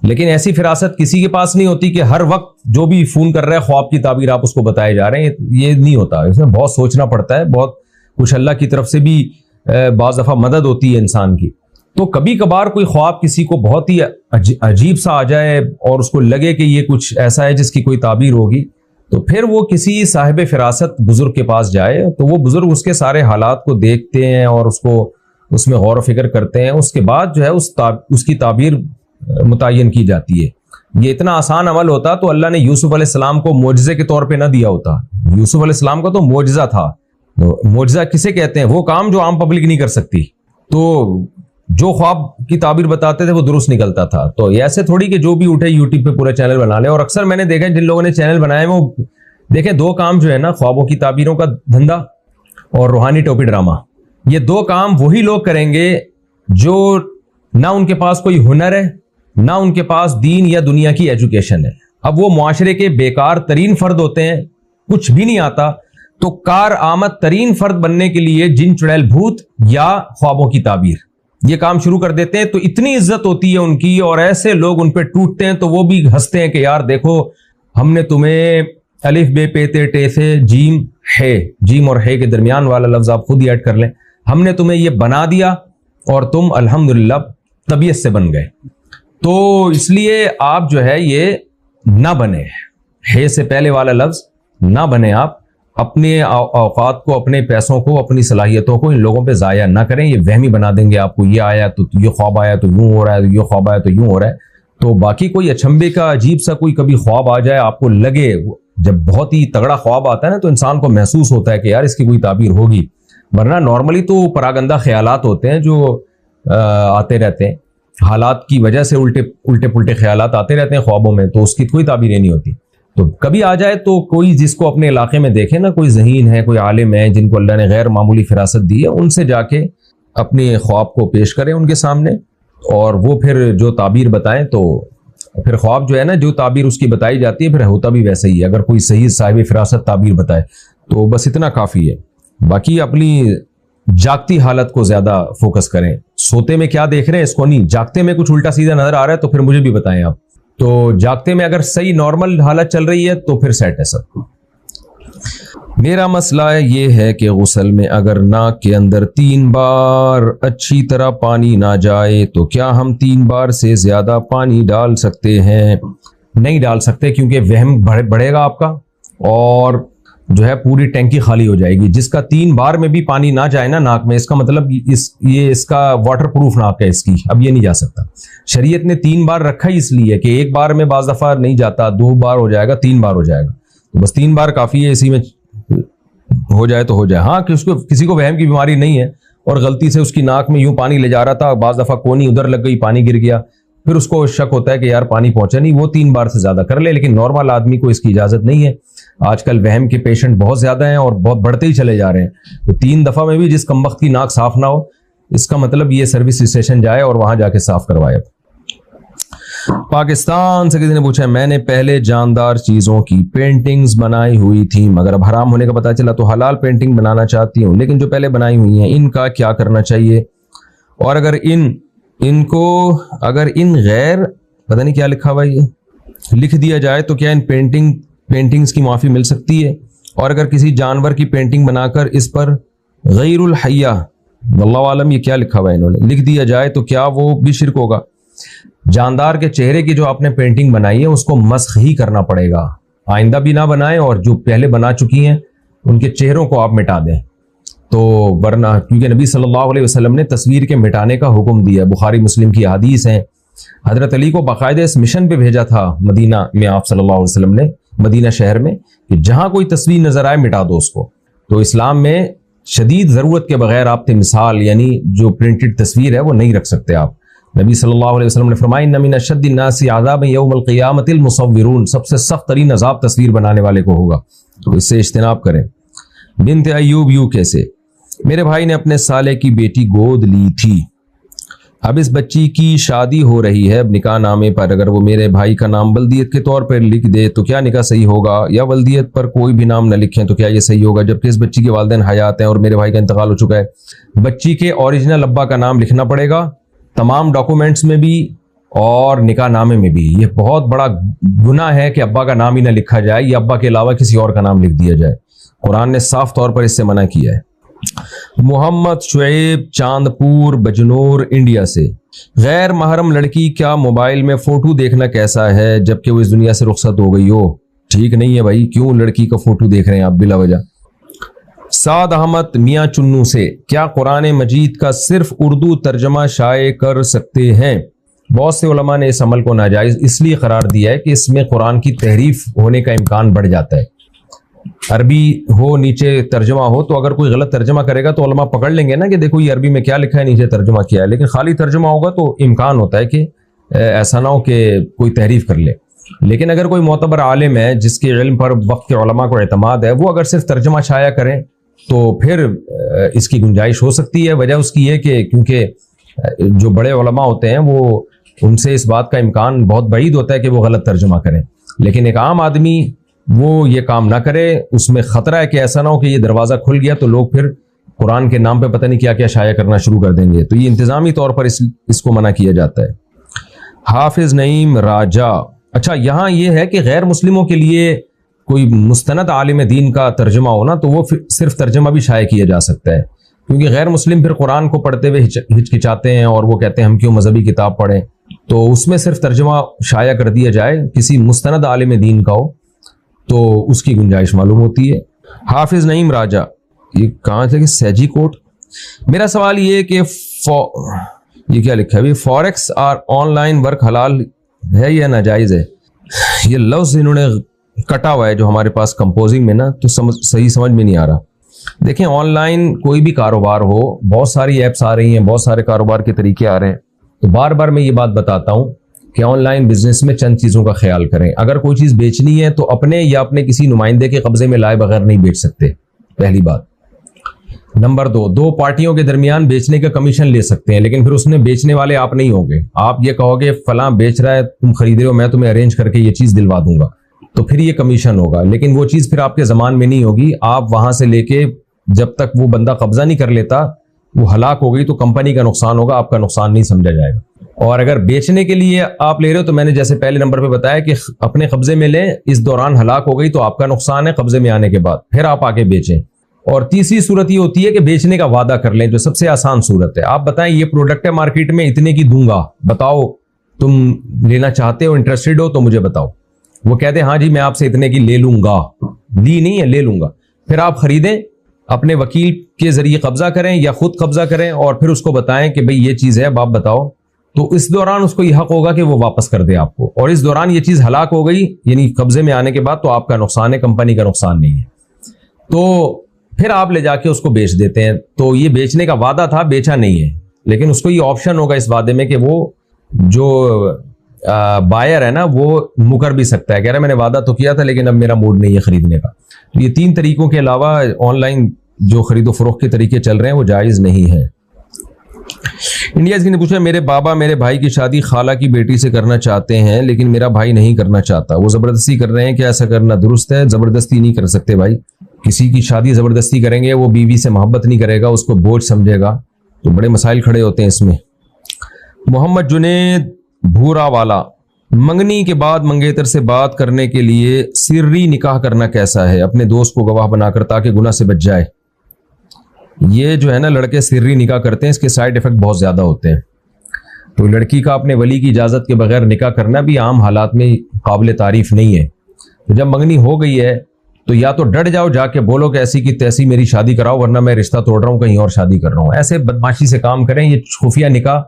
لیکن ایسی فراست کسی کے پاس نہیں ہوتی کہ ہر وقت جو بھی فون کر رہا ہے خواب کی تعبیر آپ اس کو بتائے جا رہے ہیں، یہ نہیں ہوتا۔ اس میں بہت سوچنا پڑتا ہے، بہت کچھ اللہ کی طرف سے بھی بعض دفعہ مدد ہوتی ہے انسان کی۔ تو کبھی کبھار کوئی خواب کسی کو بہت ہی عجیب سا آ جائے اور اس کو لگے کہ یہ کچھ ایسا ہے جس کی کوئی تعبیر ہوگی، تو پھر وہ کسی صاحب فراست بزرگ کے پاس جائے، تو وہ بزرگ اس کے سارے حالات کو دیکھتے ہیں اور اس میں غور و فکر کرتے ہیں، اس کے بعد جو ہے اس کی تعبیر متعین کی جاتی ہے۔ یہ اتنا آسان عمل ہوتا تو اللہ نے یوسف علیہ السلام کو معجزے کے طور پہ نہ دیا ہوتا۔ یوسف علیہ السلام کا تو معجزہ تھا۔ معجزہ کسے کہتے ہیں؟ وہ کام جو عام پبلک نہیں کر سکتی۔ تو جو خواب کی تعبیر بتاتے تھے وہ درست نکلتا تھا۔ تو ایسے تھوڑی کہ جو بھی اٹھے یوٹیوب پہ پورا چینل بنا لے۔ اور اکثر میں نے دیکھا جن لوگوں نے چینل بنائے وہ دیکھیں 2 کام جو ہے نا، خوابوں کی تعبیروں کا دھندا اور روحانی ٹوپی ڈرامہ، یہ 2 کام وہی لوگ کریں گے جو نہ ان کے پاس کوئی ہنر ہے، نہ ان کے پاس دین یا دنیا کی ایجوکیشن ہے۔ اب وہ معاشرے کے بیکار ترین فرد ہوتے ہیں، کچھ بھی نہیں آتا، تو کار آمد ترین فرد بننے کے لیے جن چڑیل بھوت یا خوابوں کی تعبیر یہ کام شروع کر دیتے ہیں، تو اتنی عزت ہوتی ہے ان کی، اور ایسے لوگ ان پہ ٹوٹتے ہیں تو وہ بھی ہنستے ہیں کہ یار دیکھو ہم نے تمہیں الف بے پے تے ٹے سے جیم ہے، جیم اور ہے کے درمیان والا لفظ آپ خود ہی ایڈ کر لیں، ہم نے تمہیں یہ بنا دیا اور تم الحمدللہ طبیعت سے بن گئے۔ تو اس لیے آپ جو ہے یہ نہ بنے، ہے سے پہلے والا لفظ نہ بنے، آپ اپنے اوقات کو، اپنے پیسوں کو، اپنی صلاحیتوں کو ان لوگوں پہ ضائع نہ کریں۔ یہ وہمی بنا دیں گے آپ کو، یہ آیا تو یہ خواب آیا تو یوں ہو رہا ہے، یہ خواب آیا تو یوں ہو رہا ہے۔ تو باقی کوئی اچھمبے کا عجیب سا کوئی کبھی خواب آ جائے, آپ کو لگے, جب بہت ہی تگڑا خواب آتا ہے نا تو انسان کو محسوس ہوتا ہے کہ یار اس کی کوئی تعبیر ہوگی, ورنہ نارملی تو پراگندہ خیالات ہوتے ہیں جو آتے رہتے ہیں, حالات کی وجہ سے الٹے پلٹے خیالات آتے رہتے ہیں خوابوں میں, تو اس کی کوئی تعبیریں نہیں ہوتی. تو کبھی آ جائے تو کوئی جس کو اپنے علاقے میں دیکھے نا, کوئی ذہین ہے, کوئی عالم ہے جن کو اللہ نے غیر معمولی فراست دی ہے, ان سے جا کے اپنے خواب کو پیش کریں ان کے سامنے, اور وہ پھر جو تعبیر بتائیں, تو پھر خواب جو ہے نا, جو تعبیر اس کی بتائی جاتی ہے پھر ہوتا بھی ویسا ہی ہے. اگر کوئی صحیح صاحب فراست تعبیر بتائے تو بس اتنا کافی ہے. باقی اپنی جاگتی حالت کو زیادہ فوکس کریں, سوتے میں کیا دیکھ رہے ہیں اس کو نہیں, جاگتے میں کچھ الٹا سیدھا نظر آ رہا ہے تو پھر مجھے بھی بتائیں آپ. تو جاگتے میں اگر صحیح نارمل حالت چل رہی ہے تو پھر سیٹ ہے سب. میرا مسئلہ یہ ہے کہ غسل میں اگر ناک کے اندر 3 بار اچھی طرح پانی نہ جائے تو کیا ہم 3 بار سے زیادہ پانی ڈال سکتے ہیں؟ نہیں ڈال سکتے, کیونکہ وہم بڑھے گا آپ کا, اور جو ہے پوری ٹینکی خالی ہو جائے گی. جس کا 3 بار میں بھی پانی نہ جائے نا ناک میں, اس کا مطلب اس کا واٹر پروف ناک ہے اس کی, اب یہ نہیں جا سکتا. شریعت نے 3 بار رکھا ہی اس لیے کہ ایک بار میں بعض دفعہ نہیں جاتا, 2 بار ہو جائے گا, 3 بار ہو جائے گا, تو بس 3 بار کافی ہے, اسی میں ہو جائے تو ہو جائے. ہاں کہ اس کو کسی کو وہم کی بیماری نہیں ہے اور غلطی سے اس کی ناک میں یوں پانی لے جا رہا تھا, بعض دفعہ کونی ادھر لگ گئی, پانی گر گیا, پھر اس کو شک ہوتا ہے کہ یار پانی پہنچا نہیں, وہ 3 بار سے زیادہ کر لے. لیکن نارمل آدمی کو اس کی اجازت نہیں ہے. آج کل وہم کے پیشنٹ بہت زیادہ ہیں اور بہت بڑھتے ہی چلے جا رہے ہیں. تو 3 دفعہ میں بھی جس کمبخت کی ناک صاف نہ ہو, اس کا مطلب یہ سروس اسٹیشن جائے اور وہاں جا کے صاف کروائے. پاکستان سے کسی نے پوچھا, میں نے پہلے جاندار چیزوں کی پینٹنگز بنائی ہوئی تھی, مگر اب حرام ہونے کا پتہ چلا تو حلال پینٹنگ بنانا چاہتی ہوں, لیکن جو پہلے بنائی ہوئی ہیں ان کا کیا کرنا چاہیے؟ اور اگر ان غیر پتہ نہیں کیا لکھا ہوا یہ لکھ دیا جائے تو کیا ان پینٹنگز کی معافی مل سکتی ہے؟ اور اگر کسی جانور کی پینٹنگ بنا کر اس پر غیر الحیہ, واللہ عالم یہ کیا لکھا ہوا ہے انہوں نے, لکھ دیا جائے تو کیا وہ بھی شرک ہوگا؟ جاندار کے چہرے کی جو آپ نے پینٹنگ بنائی ہے اس کو مسخ ہی کرنا پڑے گا, آئندہ بھی نہ بنائیں, اور جو پہلے بنا چکی ہیں ان کے چہروں کو آپ مٹا دیں. تو ورنہ کیونکہ نبی صلی اللہ علیہ وسلم نے تصویر کے مٹانے کا حکم دیا, بخاری مسلم کی حدیث ہیں. حضرت علی کو باقاعدہ اس مشن پہ بھیجا تھا مدینہ میں آپ صلی اللہ علیہ وسلم نے, مدینہ شہر میں, کہ جہاں کوئی تصویر نظر آئے مٹا دو اس کو. تو اسلام میں شدید ضرورت کے بغیر آپ مثال یعنی جو پرنٹڈ تصویر ہے وہ نہیں رکھ سکتے آپ. نبی صلی اللہ علیہ وسلم نے فرمایا ان من اشد الناس عذابا یوم القیامۃ المصورون, سب سے سخت ترین عذاب تصویر بنانے والے کو ہوگا, تو اس سے اجتناب کریں. بنت ایوب یو کیسے, میرے بھائی نے اپنے سالے کی بیٹی گود لی تھی, اب اس بچی کی شادی ہو رہی ہے, اب نکاح نامے پر اگر وہ میرے بھائی کا نام ولدیت کے طور پر لکھ دے تو کیا نکاح صحیح ہوگا, یا ولدیت پر کوئی بھی نام نہ لکھیں تو کیا یہ صحیح ہوگا, جبکہ اس بچی کے والدین حیات ہیں اور میرے بھائی کا انتقال ہو چکا ہے؟ بچی کے اوریجنل ابا کا نام لکھنا پڑے گا تمام ڈاکومنٹس میں بھی اور نکاح نامے میں بھی. یہ بہت بڑا گناہ ہے کہ ابا کا نام ہی نہ لکھا جائے یا ابا کے علاوہ کسی اور کا نام لکھ دیا جائے. قرآن نے صاف طور پر اس سے منع کیا ہے. محمد شعیب چاندپور بجنور انڈیا سے, غیر محرم لڑکی کیا موبائل میں فوٹو دیکھنا کیسا ہے جبکہ وہ اس دنیا سے رخصت ہو گئی ہو؟ ٹھیک نہیں ہے بھائی, کیوں لڑکی کا فوٹو دیکھ رہے ہیں آپ بلا وجہ؟ سعد احمد میاں چنو سے, کیا قرآن مجید کا صرف اردو ترجمہ شائع کر سکتے ہیں؟ بہت سے علماء نے اس عمل کو ناجائز اس لیے قرار دیا ہے کہ اس میں قرآن کی تحریف ہونے کا امکان بڑھ جاتا ہے. عربی ہو نیچے ترجمہ ہو تو اگر کوئی غلط ترجمہ کرے گا تو علماء پکڑ لیں گے نا کہ دیکھو یہ عربی میں کیا لکھا ہے, نیچے ترجمہ کیا ہے. لیکن خالی ترجمہ ہوگا تو امکان ہوتا ہے کہ ایسا نہ ہو کہ کوئی تحریف کر لے. لیکن اگر کوئی معتبر عالم ہے جس کے علم پر وقت کے علماء کو اعتماد ہے, وہ اگر صرف ترجمہ شائع کریں تو پھر اس کی گنجائش ہو سکتی ہے. وجہ اس کی ہے کہ کیونکہ جو بڑے علماء ہوتے ہیں وہ ان سے اس بات کا امکان بہت بعید ہوتا ہے کہ وہ غلط ترجمہ کریں. لیکن ایک عام آدمی وہ یہ کام نہ کرے, اس میں خطرہ ہے کہ ایسا نہ ہو کہ یہ دروازہ کھل گیا تو لوگ پھر قرآن کے نام پہ پتہ نہیں کیا کیا شائع کرنا شروع کر دیں گے. تو یہ انتظامی طور پر اس کو منع کیا جاتا ہے. حافظ نعیم راجہ, اچھا یہاں یہ ہے کہ غیر مسلموں کے لیے کوئی مستند عالم دین کا ترجمہ ہونا تو وہ صرف ترجمہ بھی شائع کیا جا سکتا ہے, کیونکہ غیر مسلم پھر قرآن کو پڑھتے ہوئے ہچکچاتے ہیں اور وہ کہتے ہیں ہم کیوں مذہبی کتاب پڑھیں. تو اس میں صرف ترجمہ شائع کر دیا جائے, کسی مستند عالم دین کا ہو تو اس کی گنجائش معلوم ہوتی ہے. حافظ نعیم راجہ, یہ کہاں سے کہ سیجی کوٹ. میرا سوال یہ ہے کہ یہ کیا لکھا ہے, فوریکس اور آن لائن ورک حلال ہے یا ناجائز ہے؟ یہ لفظ انہوں نے کٹا ہوا ہے جو ہمارے پاس کمپوزنگ میں نا، تو صحیح سمجھ میں نہیں آ رہا۔ دیکھیں آن لائن کوئی بھی کاروبار ہو، بہت ساری ایپس آ رہی ہیں، بہت سارے کاروبار کے طریقے آ رہے ہیں، تو بار بار میں یہ بات بتاتا ہوں کہ آن لائن بزنس میں چند چیزوں کا خیال کریں۔ اگر کوئی چیز بیچنی ہے تو اپنے یا اپنے کسی نمائندے کے قبضے میں لائے بغیر نہیں بیچ سکتے، پہلی بات۔ نمبر دو پارٹیوں کے درمیان بیچنے کا کمیشن لے سکتے ہیں، لیکن پھر اس میں بیچنے والے آپ نہیں ہوں گے۔ آپ یہ کہو گے فلاں بیچ رہا ہے، تم خرید رہے ہو، میں تمہیں ارینج کر کے یہ چیز دلوا دوں گا، تو پھر یہ کمیشن ہوگا، لیکن وہ چیز پھر آپ کے ضمان میں نہیں ہوگی۔ آپ وہاں سے لے کے جب تک وہ بندہ قبضہ نہیں کر لیتا، وہ ہلاک ہو گئی تو کمپنی کا نقصان ہوگا، آپ کا نقصان نہیں سمجھا جائے گا۔ اور اگر بیچنے کے لیے آپ لے رہے ہو تو میں نے جیسے پہلے نمبر پہ بتایا کہ اپنے قبضے میں لیں، اس دوران ہلاک ہو گئی تو آپ کا نقصان ہے، قبضے میں آنے کے بعد پھر آپ آگے بیچیں۔ اور تیسری صورت یہ ہوتی ہے کہ بیچنے کا وعدہ کر لیں، جو سب سے آسان صورت ہے۔ آپ بتائیں یہ پروڈکٹ ہے مارکیٹ میں اتنے کی دوں گا، بتاؤ تم لینا چاہتے ہو، انٹرسٹڈ ہو تو مجھے بتاؤ۔ وہ کہتے ہیں ہاں جی میں آپ سے اتنے کی لے لوں گا، لی نہیں ہے، لے لوں گا۔ پھر آپ خریدیں، اپنے وکیل کے ذریعے قبضہ کریں یا خود قبضہ کریں، اور پھر اس کو بتائیں کہ بھئی یہ چیز ہے، اب آپ بتاؤ، تو اس دوران اس کو یہ حق ہوگا کہ وہ واپس کر دے آپ کو۔ اور اس دوران یہ چیز ہلاک ہو گئی یعنی قبضے میں آنے کے بعد، تو آپ کا نقصان ہے، کمپنی کا نقصان نہیں ہے۔ تو پھر آپ لے جا کے اس کو بیچ دیتے ہیں۔ تو یہ بیچنے کا وعدہ تھا، بیچا نہیں ہے، لیکن اس کو یہ آپشن ہوگا اس وعدے میں کہ وہ جو بائر ہے نا وہ مکر بھی سکتا ہے، کہہ رہا ہے میں نے وعدہ تو کیا تھا لیکن اب میرا موڈ نہیں ہے خریدنے کا۔ یہ تین طریقوں کے علاوہ آن لائن جو خرید و فروخت کے طریقے چل رہے ہیں وہ جائز نہیں ہے۔ انڈیا نے پوچھا میرے بابا میرے بھائی کی شادی خالہ کی بیٹی سے کرنا چاہتے ہیں لیکن میرا بھائی نہیں کرنا چاہتا، وہ زبردستی کر رہے ہیں، کیا ایسا کرنا درست ہے؟ زبردستی نہیں کر سکتے بھائی، کسی کی شادی زبردستی کریں گے وہ بیوی سے محبت نہیں کرے گا، اس کو بوجھ سمجھے گا، تو بڑے مسائل کھڑے ہوتے ہیں اس میں۔ محمد جنید بھورا والا، منگنی کے بعد منگیتر سے بات کرنے کے لیے سری نکاح کرنا کیسا ہے اپنے دوست کو گواہ بنا کر تاکہ گناہ سے بچ جائے؟ یہ جو ہے نا لڑکے سری نکاح کرتے ہیں، اس کے سائیڈ ایفیکٹ بہت زیادہ ہوتے ہیں، تو لڑکی کا اپنے ولی کی اجازت کے بغیر نکاح کرنا بھی عام حالات میں قابل تعریف نہیں ہے۔ تو جب منگنی ہو گئی ہے تو یا تو ڈٹ جاؤ، جا کے بولو کہ ایسی کی تیسی میری شادی کراؤ ورنہ میں رشتہ توڑ رہا ہوں، کہیں اور شادی کر رہا ہوں۔ ایسے بدماشی سے کام کریں، یہ خفیہ نکاح،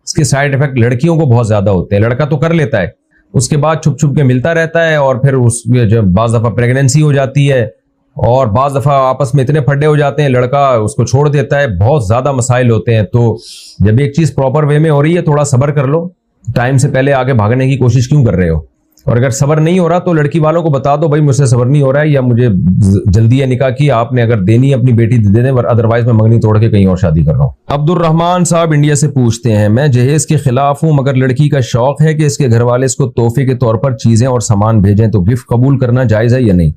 اس کے سائیڈ ایفیکٹ لڑکیوں کو بہت زیادہ ہوتے ہیں۔ لڑکا تو کر لیتا ہے، اس کے بعد چھپ چھپ کے ملتا رہتا ہے، اور پھر اس جب بعض دفعہ پریگننسی ہو جاتی ہے، اور بعض دفعہ آپس میں اتنے پھڈے ہو جاتے ہیں لڑکا اس کو چھوڑ دیتا ہے، بہت زیادہ مسائل ہوتے ہیں۔ تو جب ایک چیز پراپر وے میں ہو رہی ہے تھوڑا صبر کر لو، ٹائم سے پہلے آگے بھاگنے کی کوشش کیوں کر رہے ہو؟ اور اگر صبر نہیں ہو رہا تو لڑکی والوں کو بتا دو بھائی مجھ سے صبر نہیں ہو رہا ہے، یا مجھے جلدی ہے نکاح کی، آپ نے اگر دینی ہے اپنی بیٹی دے دیں، ادروائز میں منگنی توڑ کے کہیں اور شادی کر رہا ہوں۔ عبد الرحمان صاحب انڈیا سے پوچھتے ہیں میں جہیز کے خلاف ہوں مگر لڑکی کا شوق ہے کہ اس کے گھر والے اس کو تحفے کے طور پر چیزیں اور سامان بھیجیں، تو گفٹ قبول کرنا جائز ہے یا نہیں؟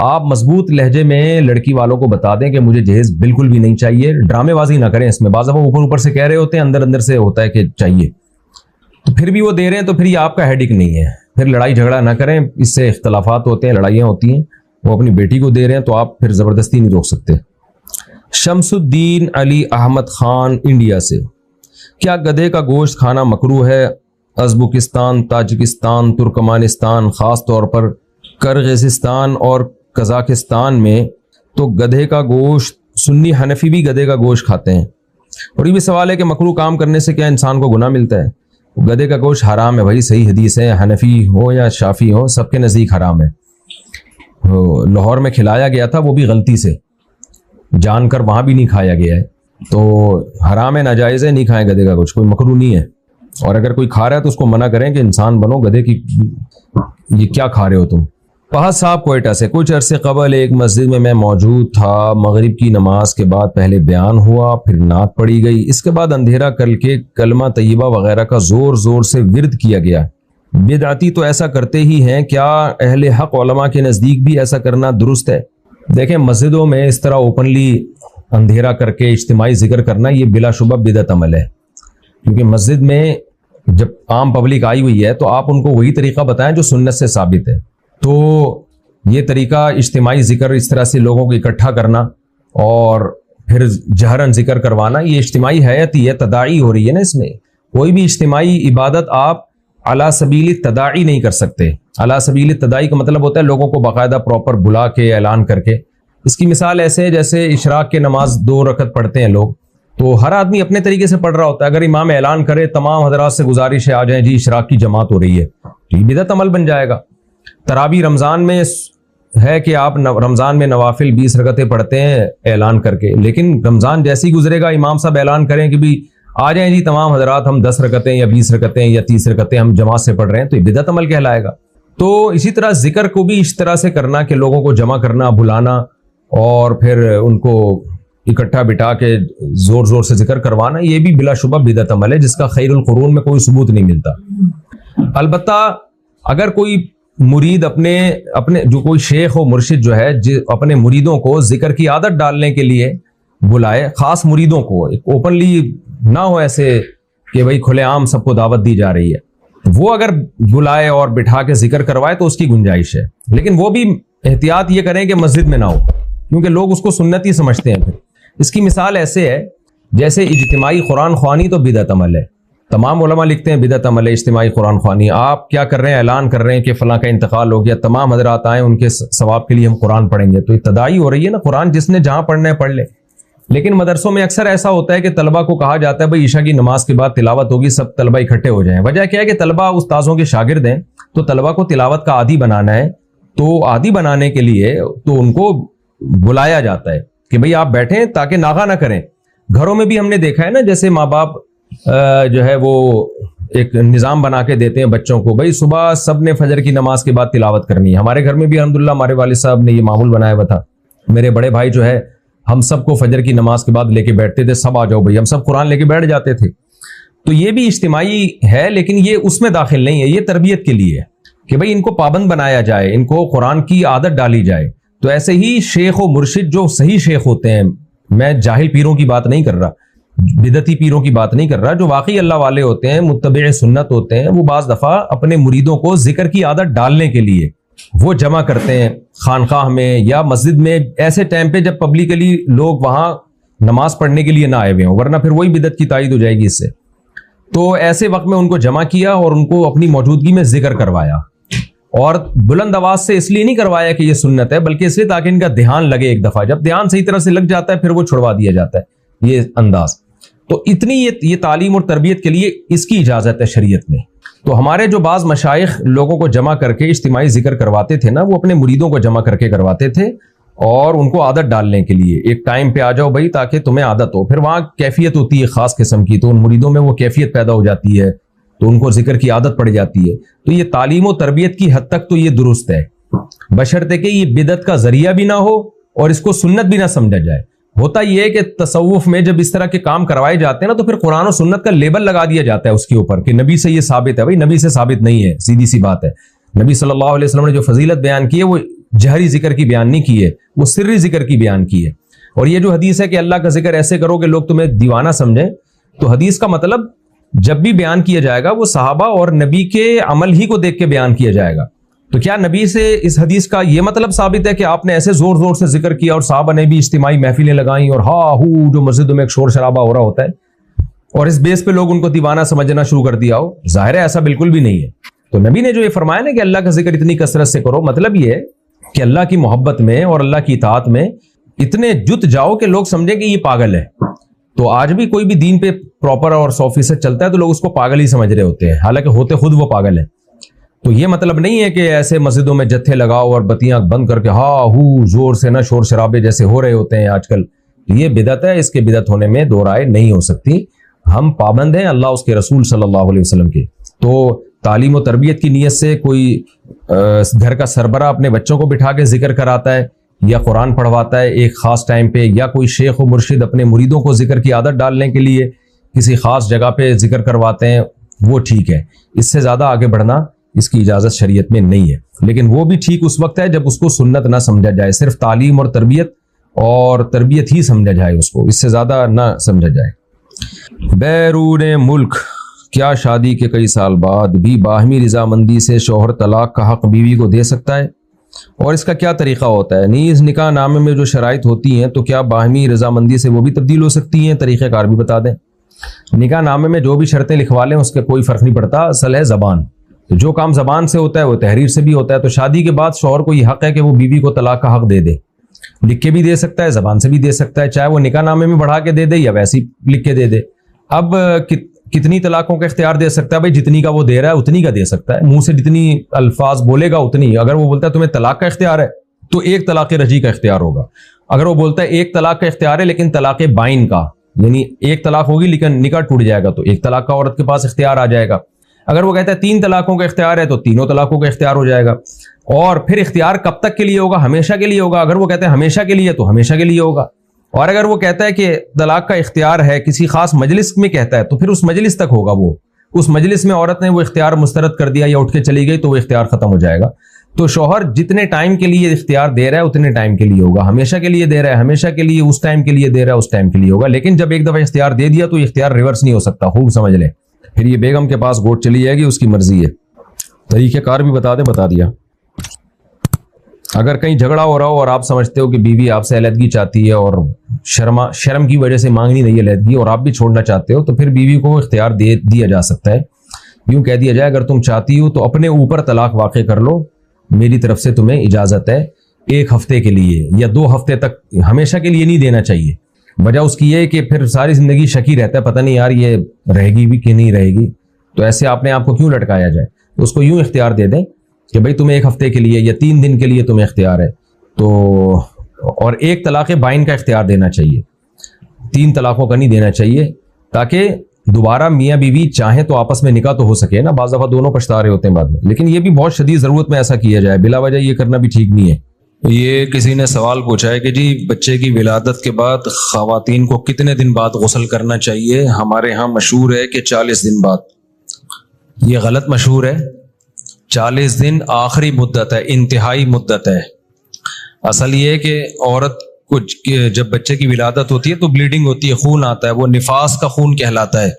آپ مضبوط لہجے میں لڑکی والوں کو بتا دیں کہ مجھے جہیز بالکل بھی نہیں چاہیے، ڈرامے بازی نہ کریں اس میں، بعض دفعہ اوپر سے کہہ رہے ہوتے ہیں، اندر اندر سے ہوتا ہے کہ چاہیے، تو پھر بھی وہ دے رہے ہیں تو پھر یہ آپ کا ہیڈک نہیں ہے، پھر لڑائی جھگڑا نہ کریں، اس سے اختلافات ہوتے ہیں، لڑائیاں ہوتی ہیں، وہ اپنی بیٹی کو دے رہے ہیں تو آپ پھر زبردستی نہیں روک سکتے۔ شمس الدین علی احمد خان انڈیا سے، کیا گدھے کا گوشت کھانا مکروہ ہے؟ ازبکستان، تاجکستان، ترکمانستان، خاص طور پر کرغزستان اور قزاقستان میں تو گدھے کا گوشت، سنی حنفی بھی گدھے کا گوشت کھاتے ہیں، اور یہ بھی سوال ہے کہ مکروہ کام کرنے سے کیا انسان کو گناہ ملتا ہے؟ گدھے کا گوشت حرام ہے بھائی، صحیح حدیث ہے، حنفی ہو یا شافی ہو سب کے نزدیک حرام ہے۔ لاہور میں کھلایا گیا تھا وہ بھی غلطی سے، جان کر وہاں بھی نہیں کھایا گیا ہے، تو حرام ہے، ناجائز ہے، نہیں کھائیں گدھے کا گوشت، کوئی مکروہ نہیں ہے۔ اور اگر کوئی کھا رہا ہے تو اس کو منع کریں کہ انسان بنو، گدھے کی یہ کیا کھا رہے ہو تم۔ فہد صاحب کوئٹہ سے، کچھ عرصے قبل ایک مسجد میں موجود تھا، مغرب کی نماز کے بعد پہلے بیان ہوا، پھر نعت پڑھی گئی، اس کے بعد اندھیرا کر کے کلمہ طیبہ وغیرہ کا زور زور سے ورد کیا گیا۔ بدعتی تو ایسا کرتے ہی ہیں، کیا اہل حق علماء کے نزدیک بھی ایسا کرنا درست ہے؟ دیکھیں مسجدوں میں اس طرح اوپنلی اندھیرا کر کے اجتماعی ذکر کرنا یہ بلا شبہ بدعت عمل ہے، کیونکہ مسجد میں جب عام پبلک آئی ہوئی ہے تو آپ ان کو وہی طریقہ بتائیں جو سنت سے ثابت ہے۔ تو یہ طریقہ اجتماعی ذکر، اس طرح سے لوگوں کو اکٹھا کرنا اور پھر جہرن ذکر کروانا، یہ اجتماعی حیت ہی ہے، تداعی ہو رہی ہے نا اس میں۔ کوئی بھی اجتماعی عبادت آپ علی سبیل تداعی نہیں کر سکتے۔ علی سبیل تداعی کا مطلب ہوتا ہے لوگوں کو باقاعدہ پراپر بلا کے اعلان کر کے۔ اس کی مثال ایسے ہے جیسے اشراق کے نماز 2 رکعت پڑھتے ہیں لوگ، تو ہر آدمی اپنے طریقے سے پڑھ رہا ہوتا ہے. اگر امام اعلان کرے تمام حضرات سے گزارش ہے آ جائیں جی اشراق کی جماعت ہو رہی ہے, تو یہ بدعت عمل بن جائے گا. تراویح رمضان میں ہے کہ آپ رمضان میں نوافل 20 رکعتیں پڑھتے ہیں اعلان کر کے, لیکن رمضان جیسے ہی گزرے گا امام صاحب اعلان کریں کہ بھی آ جائیں جی تمام حضرات ہم 10 رکعتیں یا 20 رکعتیں یا 30 رکعتیں ہم جماعت سے پڑھ رہے ہیں, تو یہ بدعت عمل کہلائے گا. تو اسی طرح ذکر کو بھی اس طرح سے کرنا کہ لوگوں کو جمع کرنا, بلانا اور پھر ان کو اکٹھا بٹھا کے زور زور سے ذکر کروانا, یہ بھی بلا شبہ بدعت عمل ہے جس کا خیر القرون میں کوئی ثبوت نہیں ملتا. البتہ اگر کوئی مرید اپنے جو کوئی شیخ و مرشد جو ہے اپنے مریدوں کو ذکر کی عادت ڈالنے کے لیے بلائے, خاص مریدوں کو, اوپنلی نہ ہو ایسے کہ بھائی کھلے عام سب کو دعوت دی جا رہی ہے, وہ اگر بلائے اور بٹھا کے ذکر کروائے تو اس کی گنجائش ہے, لیکن وہ بھی احتیاط یہ کریں کہ مسجد میں نہ ہو, کیونکہ لوگ اس کو سنت ہی سمجھتے ہیں. پھر اس کی مثال ایسے ہے جیسے اجتماعی قرآن خوانی تو بدعت عمل ہے, تمام علماء لکھتے ہیں بدعت عمل ہے اجتماعی قرآن خوانی. آپ کیا کر رہے ہیں, اعلان کر رہے ہیں کہ فلاں کا انتقال ہو گیا, تمام حضرات آئیں ان کے ثواب کے لیے ہم قرآن پڑھیں گے, تو ابتدائی ہو رہی ہے نا. قرآن جس نے جہاں پڑھنا ہے پڑھ لے. لیکن مدرسوں میں اکثر ایسا ہوتا ہے کہ طلبہ کو کہا جاتا ہے بھائی عشاء کی نماز کے بعد تلاوت ہوگی, سب طلبہ اکٹھے ہو جائیں. وجہ کیا ہے کہ طلبہ استاذوں کے شاگرد ہیں, تو طلبہ کو تلاوت کا عادی بنانا ہے, تو عادی بنانے کے لیے تو ان کو بلایا جاتا ہے کہ بھئی آپ بیٹھیں تاکہ ناغہ نہ کریں. گھروں میں بھی ہم نے دیکھا ہے نا, جیسے ماں باپ جو ہے وہ ایک نظام بنا کے دیتے ہیں بچوں کو, بھئی صبح سب نے فجر کی نماز کے بعد تلاوت کرنی ہے. ہمارے گھر میں بھی الحمدللہ ہمارے والد صاحب نے یہ معمول بنایا ہوا تھا. میرے بڑے بھائی جو ہے ہم سب کو فجر کی نماز کے بعد لے کے بیٹھتے تھے, سب آ جاؤ بھئی, ہم سب قرآن لے کے بیٹھ جاتے تھے. تو یہ بھی اجتماعی ہے, لیکن یہ اس میں داخل نہیں ہے, یہ تربیت کے لیے ہے کہ بھئی ان کو پابند بنایا جائے, ان کو قرآن کی عادت ڈالی جائے. تو ایسے ہی شیخ و مرشد جو صحیح شیخ ہوتے ہیں, میں جاہل پیروں کی بات نہیں کر رہا, بدعتی پیروں کی بات نہیں کر رہا, جو واقعی اللہ والے ہوتے ہیں, متبع سنت ہوتے ہیں, وہ بعض دفعہ اپنے مریدوں کو ذکر کی عادت ڈالنے کے لیے وہ جمع کرتے ہیں خانقاہ میں یا مسجد میں, ایسے ٹائم پہ جب پبلکلی لوگ وہاں نماز پڑھنے کے لیے نہ آئے ہوئے ہوں, ورنہ پھر وہی بدعت کی تائید ہو جائے گی اس سے. تو ایسے وقت میں ان کو جمع کیا اور ان کو اپنی موجودگی میں ذکر کروایا, اور بلند آواز سے اس لیے نہیں کروایا کہ یہ سنت ہے, بلکہ اس لیے تاکہ ان کا دھیان لگے. ایک دفعہ جب دھیان صحیح طرح سے لگ جاتا ہے پھر وہ چھڑوا دیا جاتا ہے, یہ انداز. تو اتنی یہ تعلیم اور تربیت کے لیے اس کی اجازت ہے شریعت میں. تو ہمارے جو بعض مشائخ لوگوں کو جمع کر کے اجتماعی ذکر کرواتے تھے نا, وہ اپنے مریدوں کو جمع کر کے کرواتے تھے, اور ان کو عادت ڈالنے کے لیے ایک ٹائم پہ آ جاؤ بھائی تاکہ تمہیں عادت ہو. پھر وہاں کیفیت ہوتی ہے خاص قسم کی, تو ان مریدوں میں وہ کیفیت پیدا ہو جاتی ہے, تو ان کو ذکر کی عادت پڑ جاتی ہے. تو یہ تعلیم و تربیت کی حد تک تو یہ درست ہے, بشرطے کہ یہ بدعت کا ذریعہ بھی نہ ہو اور اس کو سنت بھی نہ سمجھا جائے. ہوتا یہ ہے کہ تصوف میں جب اس طرح کے کام کروائے جاتے ہیں نا, تو پھر قرآن و سنت کا لیبل لگا دیا جاتا ہے اس کے اوپر کہ نبی سے یہ ثابت ہے. بھائی نبی سے ثابت نہیں ہے, سیدھی سی بات ہے. نبی صلی اللہ علیہ وسلم نے جو فضیلت بیان کی ہے وہ جہری ذکر کی بیان نہیں کی ہے, وہ سری ذکر کی بیان کی ہے. اور یہ جو حدیث ہے کہ اللہ کا ذکر ایسے کرو کہ لوگ تمہیں دیوانہ سمجھیں, تو حدیث کا مطلب جب بھی بیان کیا جائے گا وہ صحابہ اور نبی کے عمل ہی کو دیکھ کے بیان کیا جائے گا. تو کیا نبی سے اس حدیث کا یہ مطلب ثابت ہے کہ آپ نے ایسے زور زور سے ذکر کیا اور صحابہ نے بھی اجتماعی محفلیں لگائیں اور ہا ہو جو مسجدوں میں ایک شور شرابہ ہو رہا ہوتا ہے, اور اس بیس پہ لوگ ان کو دیوانہ سمجھنا شروع کر دیا ہو؟ ظاہر ہے ایسا بالکل بھی نہیں ہے. تو نبی نے جو یہ فرمایا نا کہ اللہ کا ذکر اتنی کثرت سے کرو, مطلب یہ ہے کہ اللہ کی محبت میں اور اللہ کی اطاعت میں اتنے جت جاؤ کہ لوگ سمجھیں کہ یہ پاگل ہے. تو آج بھی کوئی بھی دین پہ پراپر اور 100% چلتا ہے تو لوگ اس کو پاگل ہی سمجھ رہے ہوتے ہیں, حالانکہ ہوتے خود وہ پاگل ہیں. تو یہ مطلب نہیں ہے کہ ایسے مسجدوں میں جتھے لگاؤ اور بتیاں بند کر کے ہا ہو زور سے نہ شور شرابے جیسے ہو رہے ہوتے ہیں آج کل. یہ بدعت ہے, اس کے بدعت ہونے میں دو رائے نہیں ہو سکتی. ہم پابند ہیں اللہ اس کے رسول صلی اللہ علیہ وسلم کے. تو تعلیم و تربیت کی نیت سے کوئی گھر کا سربراہ اپنے بچوں کو بٹھا کے ذکر کراتا ہے یا قرآن پڑھواتا ہے ایک خاص ٹائم پہ, یا کوئی شیخ و مرشد اپنے مریدوں کو ذکر کی عادت ڈالنے کے لیے کسی خاص جگہ پہ ذکر کرواتے ہیں, وہ ٹھیک ہے. اس سے زیادہ آگے بڑھنا اس کی اجازت شریعت میں نہیں ہے, لیکن وہ بھی ٹھیک اس وقت ہے جب اس کو سنت نہ سمجھا جائے, صرف تعلیم اور تربیت ہی سمجھا جائے اس کو, اس سے زیادہ نہ سمجھا جائے. بیرون ملک کیا شادی کے کئی سال بعد بھی باہمی رضامندی سے شوہر طلاق کا حق بیوی کو دے سکتا ہے, اور اس کا کیا طریقہ ہوتا ہے؟ نیز نکاح نامے میں جو شرائط ہوتی ہیں تو کیا باہمی رضامندی سے وہ بھی تبدیل ہو سکتی ہیں؟ طریقہ کار بھی بتا دیں. نکاح نامے میں جو بھی شرطیں لکھوا لیں اس کا کوئی فرق نہیں پڑتا, اصل ہے زبان. جو کام زبان سے ہوتا ہے وہ تحریر سے بھی ہوتا ہے. تو شادی کے بعد شوہر کو یہ حق ہے کہ وہ بیوی کو طلاق کا حق دے دے, لکھ کے بھی دے سکتا ہے, زبان سے بھی دے سکتا ہے, چاہے وہ نکاح نامے میں بڑھا کے دے دے یا ویسے ہی لکھ کے دے دے. اب کتنی طلاقوں کا اختیار دے سکتا ہے؟ بھائی جتنی کا وہ دے رہا ہے اتنی کا دے سکتا ہے, منہ سے جتنی الفاظ بولے گا اتنی. اگر وہ بولتا ہے تمہیں طلاق کا اختیار ہے تو ایک طلاق رجعی کا اختیار ہوگا. اگر وہ بولتا ہے ایک طلاق کا اختیار ہے لیکن طلاق بائن کا, یعنی ایک طلاق ہوگی لیکن نکاح ٹوٹ جائے گا, تو ایک طلاق کا عورت کے پاس اختیار آ جائے گا. اگر وہ کہتا ہے 3 طلاقوں کا اختیار ہے تو 3 طلاقوں کا اختیار ہو جائے گا. اور پھر اختیار کب تک کے لیے ہوگا؟ ہمیشہ کے لیے ہوگا. اگر وہ کہتا ہے ہمیشہ کے لیے تو ہمیشہ کے لیے ہوگا. اور اگر وہ کہتا ہے کہ طلاق کا اختیار ہے کسی خاص مجلس میں کہتا ہے تو پھر اس مجلس تک ہوگا. وہ اس مجلس میں عورت نے وہ اختیار مسترد کر دیا یا اٹھ کے چلی گئی تو وہ اختیار ختم ہو جائے گا. تو شوہر جتنے ٹائم کے لیے اختیار دے رہا ہے اتنے ٹائم کے لیے ہوگا. ہمیشہ کے لیے دے رہا ہے ہمیشہ کے لیے, اس ٹائم کے لیے دے رہا ہے اس ٹائم کے لیے ہوگا. لیکن جب ایک دفعہ اختیار دے دیا تو اختیار ریورس نہیں ہو سکتا, خوب سمجھ لیں. پھر یہ بیگم کے پاس گوٹ چلی جائے گی, اس کی مرضی ہے. طریقہ کار بھی بتا دیا. اگر کہیں جھگڑا ہو رہا ہو اور آپ سمجھتے ہو کہ بیوی آپ سے علیحدگی چاہتی ہے اور شرم کی وجہ سے مانگ نہیں رہی ہے علیحدگی, اور آپ بھی چھوڑنا چاہتے ہو, تو پھر بیوی کو اختیار دے دیا جا سکتا ہے. یوں کہہ دیا جائے اگر تم چاہتی ہو تو اپنے اوپر طلاق واقع کر لو, میری طرف سے تمہیں اجازت ہے 1 ہفتے کے لیے یا 2 ہفتے تک. ہمیشہ کے لیے نہیں دینا چاہیے. وجہ اس کی یہ ہے کہ پھر ساری زندگی شک ہی رہتا ہے, پتہ نہیں یار یہ رہے گی بھی کہ نہیں رہے گی, تو ایسے آپ نے آپ کو کیوں لٹکایا جائے. اس کو یوں اختیار دے دیں کہ بھائی تمہیں 1 ہفتے کے لیے یا 3 دن کے لیے تمہیں اختیار ہے تو, اور 1 طلاق بائن کا اختیار دینا چاہیے, 3 طلاقوں کا نہیں دینا چاہیے, تاکہ دوبارہ میاں بیوی چاہیں تو آپس میں نکاح تو ہو سکے نا. بعض دفعہ دونوں پچھتا رہے ہوتے ہیں بعد میں, لیکن یہ بھی بہت شدید ضرورت میں ایسا کیا جائے, بلا وجہ یہ کرنا بھی ٹھیک نہیں ہے. یہ کسی نے سوال پوچھا ہے کہ جی بچے کی ولادت کے بعد خواتین کو کتنے دن بعد غسل کرنا چاہیے؟ ہمارے ہاں مشہور ہے کہ 40 دن بعد. یہ غلط مشہور ہے. 40 دن آخری مدت ہے, انتہائی مدت ہے. اصل یہ ہے کہ عورت کو جب بچے کی ولادت ہوتی ہے تو بلیڈنگ ہوتی ہے, خون آتا ہے, وہ نفاس کا خون کہلاتا ہے.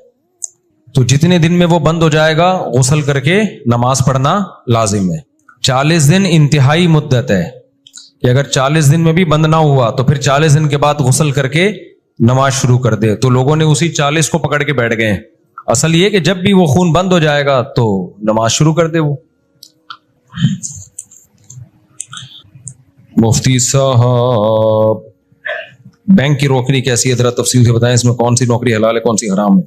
تو جتنے دن میں وہ بند ہو جائے گا غسل کر کے نماز پڑھنا لازم ہے. 40 دن انتہائی مدت ہے کہ اگر 40 دن میں بھی بند نہ ہوا تو پھر 40 دن کے بعد غسل کر کے نماز شروع کر دے. تو لوگوں نے اسی 40 کو پکڑ کے بیٹھ گئے. اصل یہ کہ جب بھی وہ خون بند ہو جائے گا تو نماز شروع کر دے. وہ مفتی صاحب بینک کی نوکری کیسی ہے ذرا تفصیل سے بتائیں, اس میں کون سی نوکری حلال ہے کون سی حرام ہے؟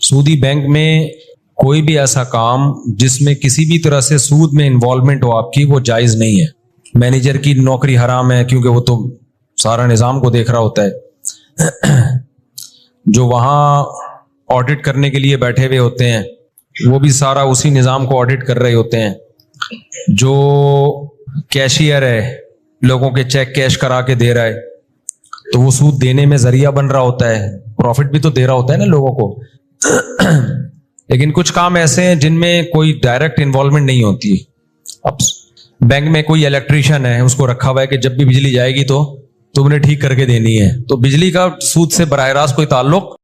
سودی بینک میں کوئی بھی ایسا کام جس میں کسی بھی طرح سے سود میں انوالومنٹ ہو آپ کی, وہ جائز نہیں ہے. مینیجر کی نوکری حرام ہے کیونکہ وہ تو سارا نظام کو دیکھ رہا ہوتا ہے. جو وہاں آڈٹ کرنے کے لیے بیٹھے ہوئے ہوتے ہیں وہ بھی سارا اسی نظام کو آڈٹ کر رہے ہوتے ہیں. جو کیشیئر ہے لوگوں کے چیک کیش کرا کے دے رہا ہے تو وہ سود دینے میں ذریعہ بن رہا ہوتا ہے, پروفٹ بھی تو دے رہا ہوتا ہے نا لوگوں کو. لیکن کچھ کام ایسے ہیں جن میں کوئی ڈائریکٹ انوالومنٹ نہیں ہوتی. اب بینک میں کوئی الیکٹریشین ہے, اس کو رکھا ہوا ہے کہ جب بھی بجلی جائے گی تو تم نے ٹھیک کر کے دینی ہے, تو بجلی کا سود سے براہ راست کوئی تعلق